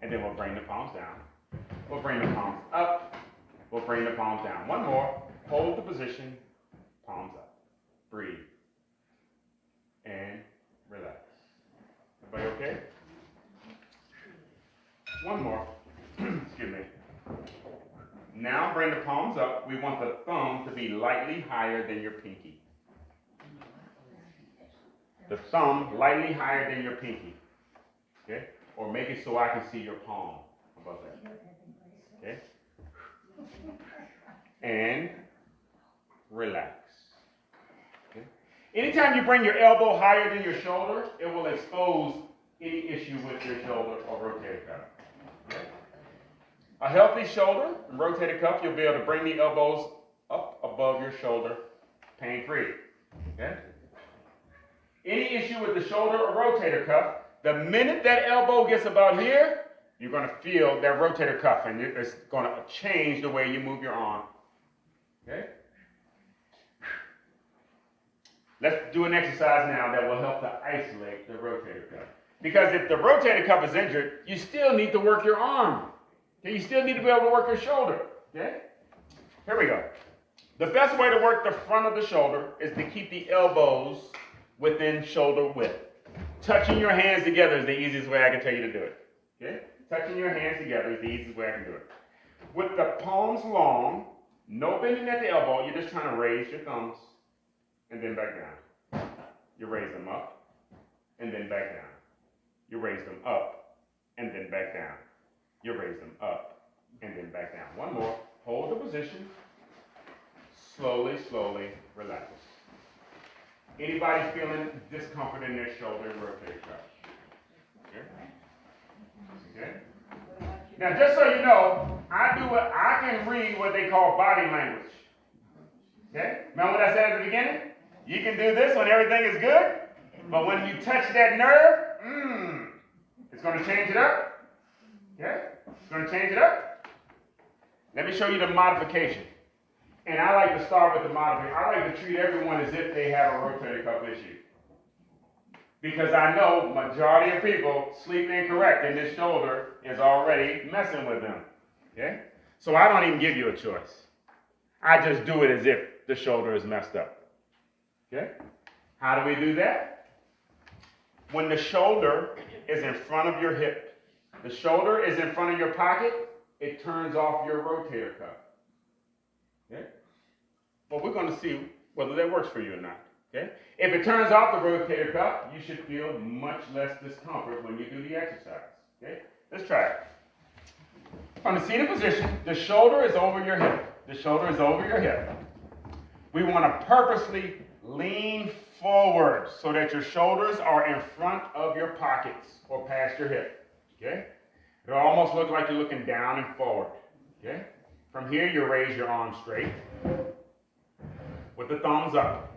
and then we'll bring the palms down. We'll bring the palms up. We'll bring the palms down. One more. Hold the position. Palms up. Breathe. And relax. Everybody okay? One more. Excuse me. Now bring the palms up. We want the thumb to be lightly higher than your pinky. The thumb lightly higher than your pinky. Okay? Or make it so I can see your palm above that. Okay? And relax. Okay? Anytime you bring your elbow higher than your shoulder, it will expose any issue with your shoulder or rotator cuff. Okay? A healthy shoulder and rotator cuff, you'll be able to bring the elbows up above your shoulder pain-free. Okay? Any issue with the shoulder or rotator cuff, the minute that elbow gets about here, you're going to feel that rotator cuff, and it's going to change the way you move your arm. Okay? Let's do an exercise now that will help to isolate the rotator cuff. Because if the rotator cuff is injured, you still need to work your arm. Okay? You still need to be able to work your shoulder. Okay? Here we go. The best way to work the front of the shoulder is to keep the elbows within shoulder width. Touching your hands together is the easiest way I can tell you to do it. Okay? Touching your hands together is the easiest way I can do it. With the palms long, no bending at the elbow, you're just trying to raise your thumbs and then back down. You raise them up and then back down. You raise them up and then back down. You raise them up and then back down. One more. Hold the position. Slowly, slowly relax. Anybody feeling discomfort in their shoulder and rotator cuff? Okay? Okay? Now, just so you know, I can read what they call body language. Okay? Remember what I said at the beginning? You can do this when everything is good, but when you touch that nerve, it's going to change it up. Okay? It's going to change it up. Let me show you the modification. And I like to start with the modification. I like to treat everyone as if they have a rotator cuff issue. Because I know majority of people sleep incorrect and this shoulder is already messing with them. Okay? So I don't even give you a choice. I just do it as if the shoulder is messed up. Okay? How do we do that? When the shoulder is in front of your hip, the shoulder is in front of your pocket, it turns off your rotator cuff. Okay? But we're going to see whether that works for you or not. Okay? If it turns off the rotator cuff, you should feel much less discomfort when you do the exercise. Okay? Let's try it. From the seated position, the shoulder is over your hip. The shoulder is over your hip. We want to purposely lean forward so that your shoulders are in front of your pockets or past your hip. Okay? It'll almost look like you're looking down and forward. Okay? From here, you raise your arm straight with the thumbs up.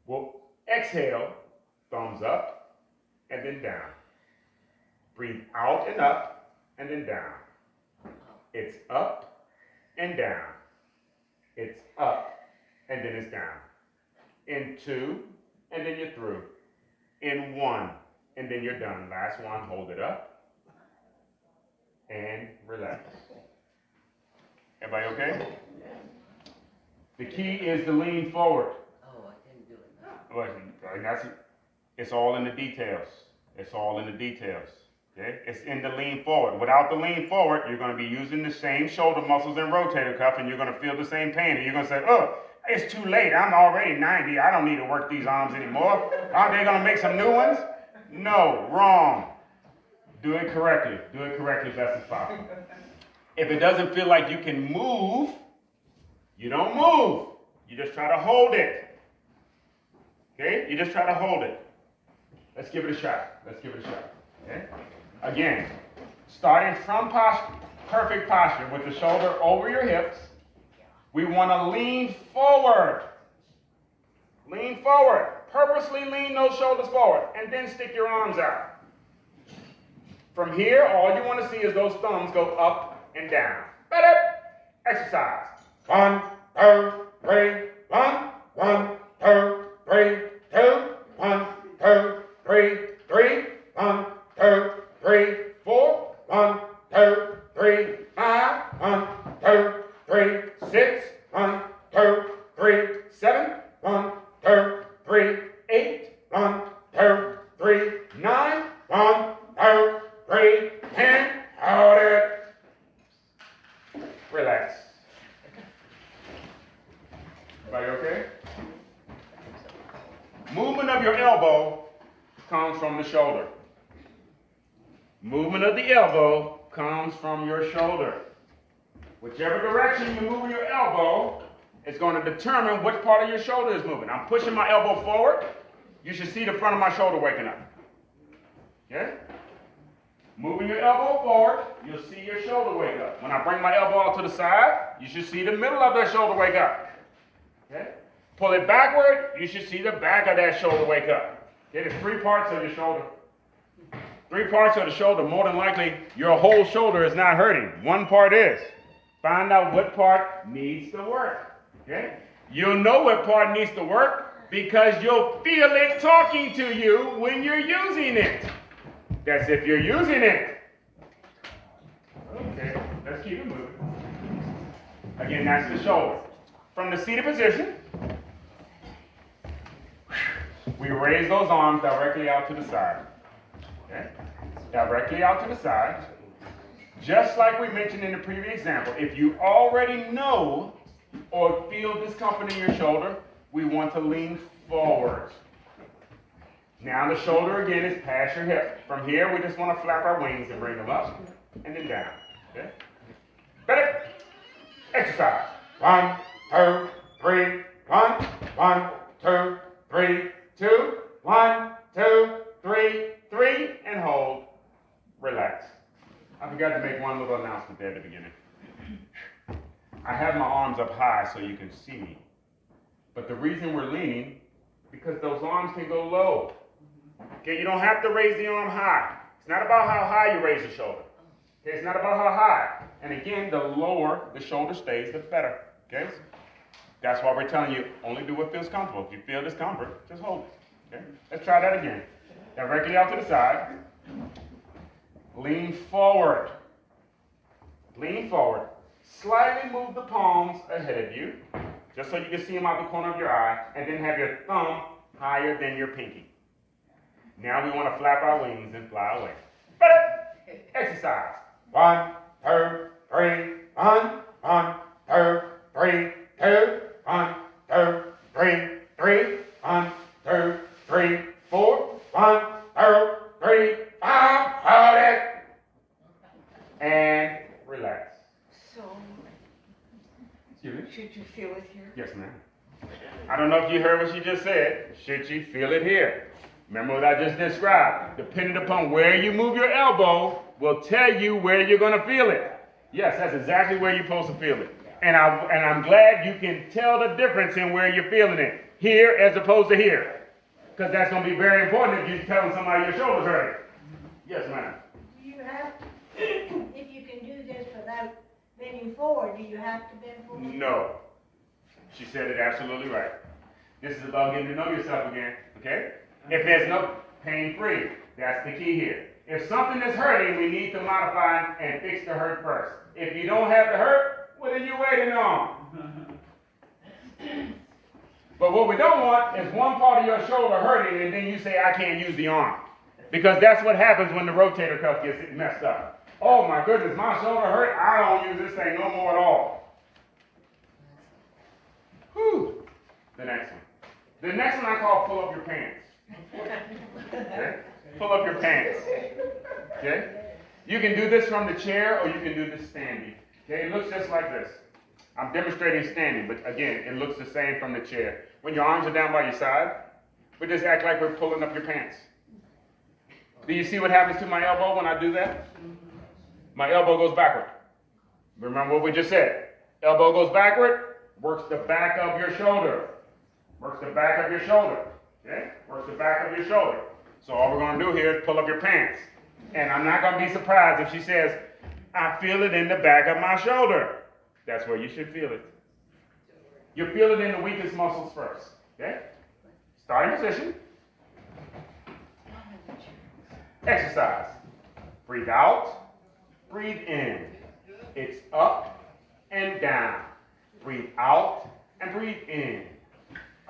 We'll exhale, thumbs up, and then down. Breathe out and up, and then down. It's up and down. It's up, and then it's down. In 2, and then you're through. In 1, and then you're done. Last one, hold it up, and relax. Everybody okay? The key is to lean forward. Oh, I didn't do it. It's all in the details. It's all in the details. Okay? It's in the lean forward. Without the lean forward, you're going to be using the same shoulder muscles and rotator cuff, and you're going to feel the same pain. And you're going to say, oh, it's too late. I'm already 90. I don't need to work these arms anymore. Aren't they going to make some new ones? No, wrong. Do it correctly. Do it correctly as best as possible. If it doesn't feel like you can move, you don't move. You just try to hold it. Okay? You just try to hold it. Let's give it a shot. Let's give it a shot. Okay? Again, starting from posture, perfect posture with the shoulder over your hips, we want to lean forward. Lean forward. Purposely lean those shoulders forward, and then stick your arms out. From here, all you want to see is those thumbs go up and down. Better. Exercise. 1, 2, 3, 1, 1, 2, 3, 2, 1, 2, 3, 3, 1, 2, 3, 4, 1, 2, 3, 5, 1, 2, 3, 6, 1, 2, 3, 7, 1, 2, 3, 8, 1, 2, 3, 9, 1, 2, 3, 10. Hold it. Relax. Everybody okay? Movement of your elbow comes from the shoulder. Movement of the elbow comes from your shoulder. Whichever direction you're moving your elbow is going to determine which part of your shoulder is moving. I'm pushing my elbow forward. You should see the front of my shoulder waking up. Okay? Moving your elbow forward, you'll see your shoulder wake up. When I bring my elbow out to the side, you should see the middle of that shoulder wake up. Okay? Pull it backward, you should see the back of that shoulder wake up. Okay? There's 3 parts of your shoulder. 3 parts of the shoulder, more than likely, your whole shoulder is not hurting. 1 part is. Find out what part needs to work. Okay? You'll know what part needs to work because you'll feel it talking to you when you're using it. That's if you're using it. Okay, let's keep it moving. Again, that's the shoulder. From the seated position, we raise those arms directly out to the side. Okay? Directly out to the side. Just like we mentioned in the previous example, if you already know or feel discomfort in your shoulder, we want to lean forward. Now the shoulder again is past your hip. From here, we just want to flap our wings and bring them up and then down. Okay? Ready? Exercise. 1, 2, 3, 1, 1, 2, 3, 2, 1, 2, 3, 3, and hold. Relax. I forgot to make one little announcement there at the beginning. I have my arms up high so you can see me. But the reason we're leaning, because those arms can go low. Okay, you don't have to raise the arm high. It's not about how high you raise the shoulder. Okay, it's not about how high. And again, the lower the shoulder stays, the better. Okay? That's why we're telling you, only do what feels comfortable. If you feel discomfort, just hold it. Okay? Let's try that again. Directly out to the side. Lean forward. Lean forward. Slightly move the palms ahead of you, just so you can see them out the corner of your eye, and then have your thumb higher than your pinky. Now we want to flap our wings and fly away. Ready? Exercise. 1, 2, 3, 1, 1, 2, 3, 2, 1, 2, 3, 3, 1, 2, 3, 4, 1, 2, 3, 5. Hold it. And relax. So, Excuse me? should you feel it here? Yes, ma'am. I don't know if you heard what she just said. Should you feel it here? Remember what I just described. Depending upon where you move your elbow will tell you where you're going to feel it. Yes, that's exactly where you're supposed to feel it. And I'm glad you can tell the difference in where you're feeling it. Here as opposed to here. Because that's going to be very important if you're telling somebody your shoulder's hurting. Yes, ma'am. Do you have, if you can do this without bending forward, do you have to bend forward? No. She said it absolutely right. This is about getting to know yourself again, okay? If there's no pain-free, that's the key here. If something is hurting, we need to modify and fix the hurt first. If you don't have the hurt, what are you waiting on? But what we don't want is one part of your shoulder hurting and then you say, I can't use the arm. Because that's what happens when the rotator cuff gets messed up. Oh my goodness, my shoulder hurt. I don't use this thing no more at all. Whew. The next one. The next one I call pull up your pants. Okay? Pull up your pants. Okay? You can do this from the chair or you can do this standing. Okay? It looks just like this. I'm demonstrating standing, but again, it looks the same from the chair. When your arms are down by your side, we just act like we're pulling up your pants. Do you see what happens to my elbow when I do that? My elbow goes backward. Remember what we just said. Elbow goes backward, works the back of your shoulder. Works the back of your shoulder. Okay? Works the back of your shoulder. So all we're going to do here is pull up your pants. And I'm not going to be surprised if she says, I feel it in the back of my shoulder. That's where you should feel it. You feel it in the weakest muscles first. Okay? Starting position. Exercise. Breathe out. Breathe in. It's up and down. Breathe out and breathe in.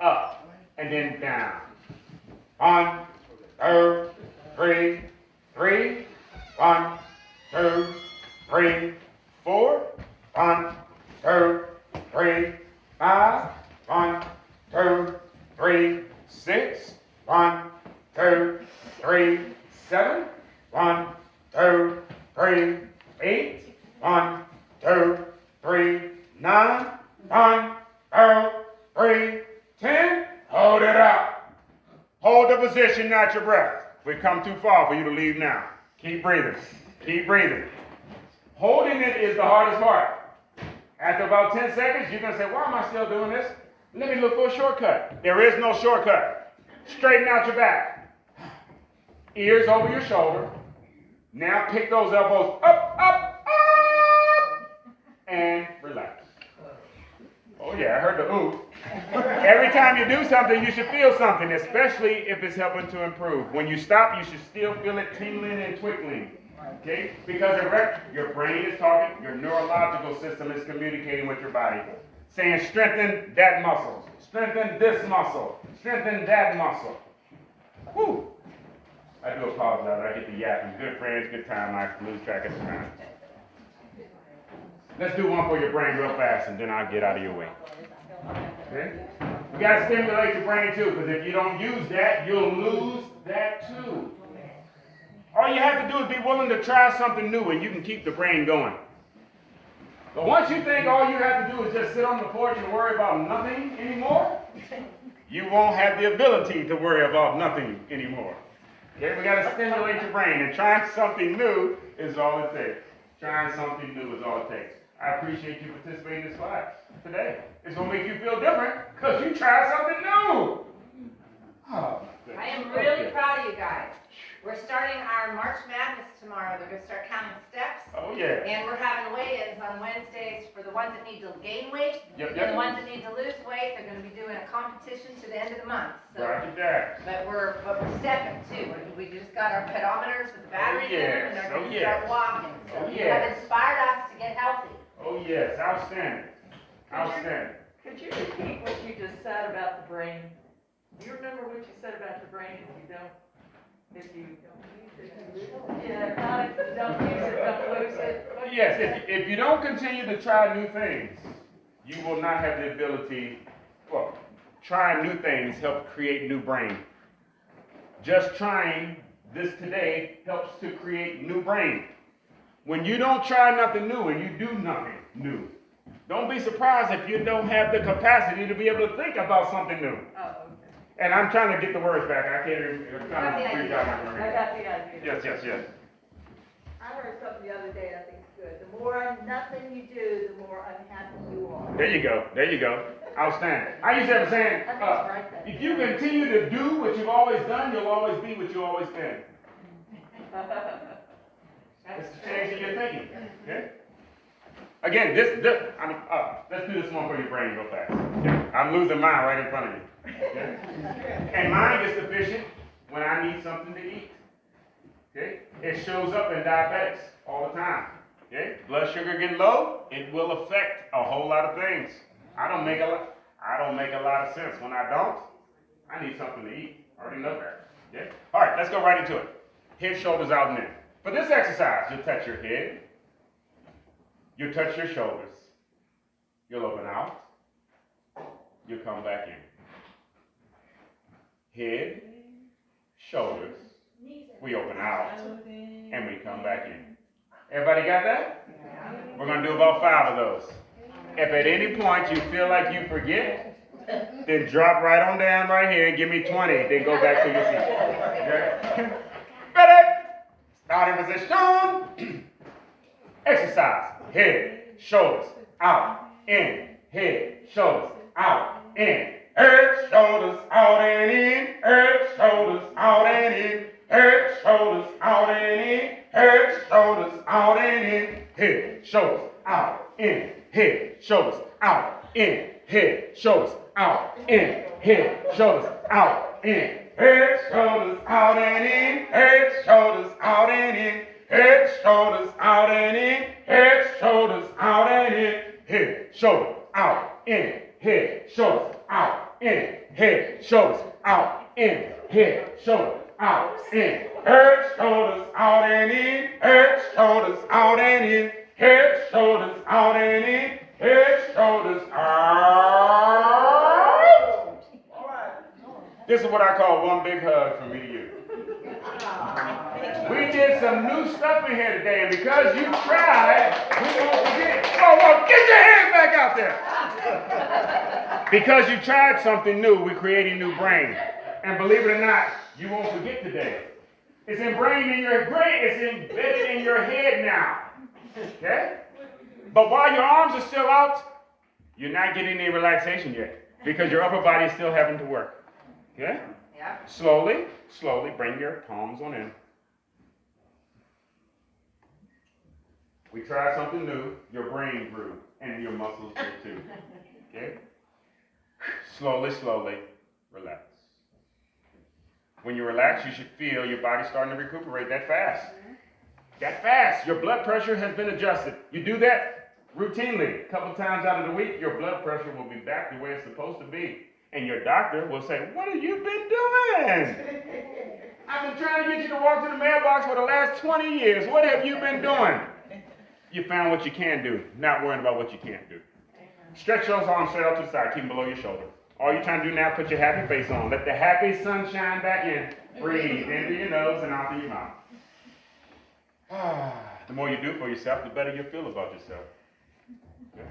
Up and then down. 1, 2, 3, 3. 1, 2, 3, 4. 1, 2, 3, 5. 1, 2, 3, 6. 1, 2, 3, 7. 1, 2, 3, 8. 1, 2, 3, 9. 1, 2, 3, 10. Hold it up. Hold the position, not your breath. We've come too far for you to leave now. Keep breathing. Keep breathing. Holding it is the hardest part. After about 10 seconds, you're going to say, why am I still doing this? Let me look for a shortcut. There is no shortcut. Straighten out your back. Ears over your shoulder. Now pick those elbows up, up, up, and relax. Oh yeah, I heard the ooh. Every time you do something, you should feel something, especially if it's helping to improve. When you stop, you should still feel it tingling and twinkling. Okay? Because your brain is talking, your neurological system is communicating with your body, saying strengthen that muscle, strengthen this muscle, strengthen that muscle. Whew. I do apologize, I get the yapping. Good friends, good time, I lose track of the time. Let's do one for your brain real fast and then I'll get out of your way. Okay? We got to stimulate your brain too, because if you don't use that, you'll lose that too. All you have to do is be willing to try something new and you can keep the brain going. But once you think all you have to do is just sit on the porch and worry about nothing anymore, you won't have the ability to worry about nothing anymore. Okay, we got to stimulate your brain, and trying something new is all it takes. Trying something new is all it takes. I appreciate you participating in this class today. It's going to make you feel different because you tried something new. Oh, I am really proud of you guys. We're starting our March Madness tomorrow. They're going to start counting steps. Oh, yeah. And we're having weigh-ins on Wednesdays for the ones that need to gain weight. Yep, And the ones that need to lose weight, they're going to be doing a competition to the end of the month. So, Roger that. but we're stepping too. We just got our pedometers with the batteries in them, and they're going to start walking. So you have inspired us to get healthy. Oh, yes. Outstanding. Outstanding. Could you repeat what you just said about the brain? Do you remember what you said about the brain if you don't? If you don't use it, don't lose it. Yes, if you don't continue to try new things, you will not have the ability, well, trying new things help create new brain. Just trying this today helps to create new brain. When you don't try nothing new and you do nothing new, don't be surprised if you don't have the capacity to be able to think about something new. Oh, okay. And I'm trying to get the words back. I can't even, I'm trying to reach out my I brain. got the idea. Yes. I heard something the other day I think is good. The more nothing you do, the more unhappy you are. There you go. Outstanding. I used to have a saying, I think it's right there. if you continue to do what you've always done, you'll always be what you've always been. That's the change in your thinking. Okay? Again, let's do this one for your brain real fast. Okay? I'm losing mine right in front of you. Okay? And mine gets efficient when I need something to eat. Okay? It shows up in diabetics all the time. Okay? Blood sugar getting low, it will affect a whole lot of things. I don't make a lot of sense. When I don't, I need something to eat. I already know that. Okay? All right, let's go right into it. Head, shoulders out and in. For this exercise, you'll touch your head. You'll touch your shoulders. You'll open out. You'll come back in. Head, shoulders. We open out. and we come back in. Everybody got that? We're gonna do about 5 of those. If at any point you feel like you forget, then drop right on down right here and give me 20, then go back to your seat. Okay? Ready? Starting position. Exercise. Head, shoulders, out, in. Head, shoulders, out, in. Head, shoulders, out and in. Head, shoulders, out and in. Head, shoulders, out and in. Head, shoulders, out and in. Head, shoulders, out, in. Head, shoulders, out, in. Head, shoulders, out, in. Head, shoulders, out, in. Head, shoulders, out and in. Head, shoulders, out and in. Head, shoulders, out and in. Head, shoulders, out and in. Head, shoulders, out, in. Head, shoulders, out, in. Head, shoulders, out, in. Head, shoulders, out, in. Head, shoulders, out and in. Head, shoulders, out and in. Head, shoulders, out and in. Head, shoulders, out. This is what I call one big hug from me to you. We did some new stuff in here today, and because you tried, we won't forget. Whoa, get your hands back out there. Because you tried something new, we created a new brain. And believe it or not, you won't forget today. It's ingrained in your brain, it's embedded in your head now. Okay? But while your arms are still out, you're not getting any relaxation yet, because your upper body is still having to work. Okay? Yeah. Slowly, slowly bring your palms on in. We tried something new. Your brain grew, and your muscles grew too. Okay? Slowly, slowly, relax. When you relax, you should feel your body starting to recuperate that fast. That fast. Your blood pressure has been adjusted. You do that routinely. A couple times out of the week, your blood pressure will be back the way it's supposed to be. And your doctor will say, what have you been doing? I've been trying to get you to walk to the mailbox for the last 20 years. What have you been doing? You found what you can do, not worrying about what you can't do. Stretch those arms straight out to the side, keep them below your shoulder. All you're trying to do now, put your happy face on. Let the happy sun shine back in. Breathe in through your nose and out through your mouth. The more you do for yourself, the better you'll feel about yourself. Okay.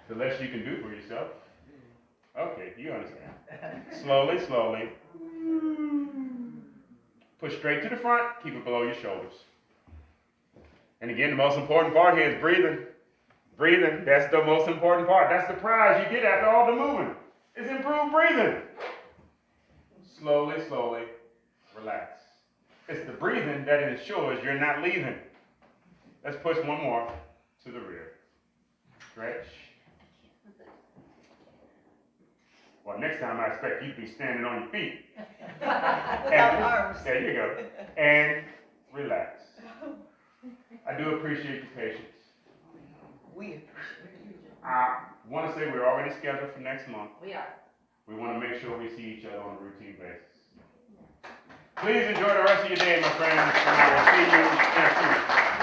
The less you can do for yourself. Okay, you understand. Slowly, slowly. Push straight to the front, keep it below your shoulders. And again, the most important part here is breathing. Breathing, that's the most important part. That's the prize you get after all the moving. It's improved breathing. Slowly, slowly, relax. It's the breathing that ensures you're not leaving. Let's push one more to the rear. Stretch. Well, next time I expect you to be standing on your feet. Without arms. There you go. And relax. I do appreciate your patience. We appreciate I want to say we're already scheduled for next month. We are. We want to make sure we see each other on a routine basis. Please enjoy the rest of your day, my friends, and I will see you next week.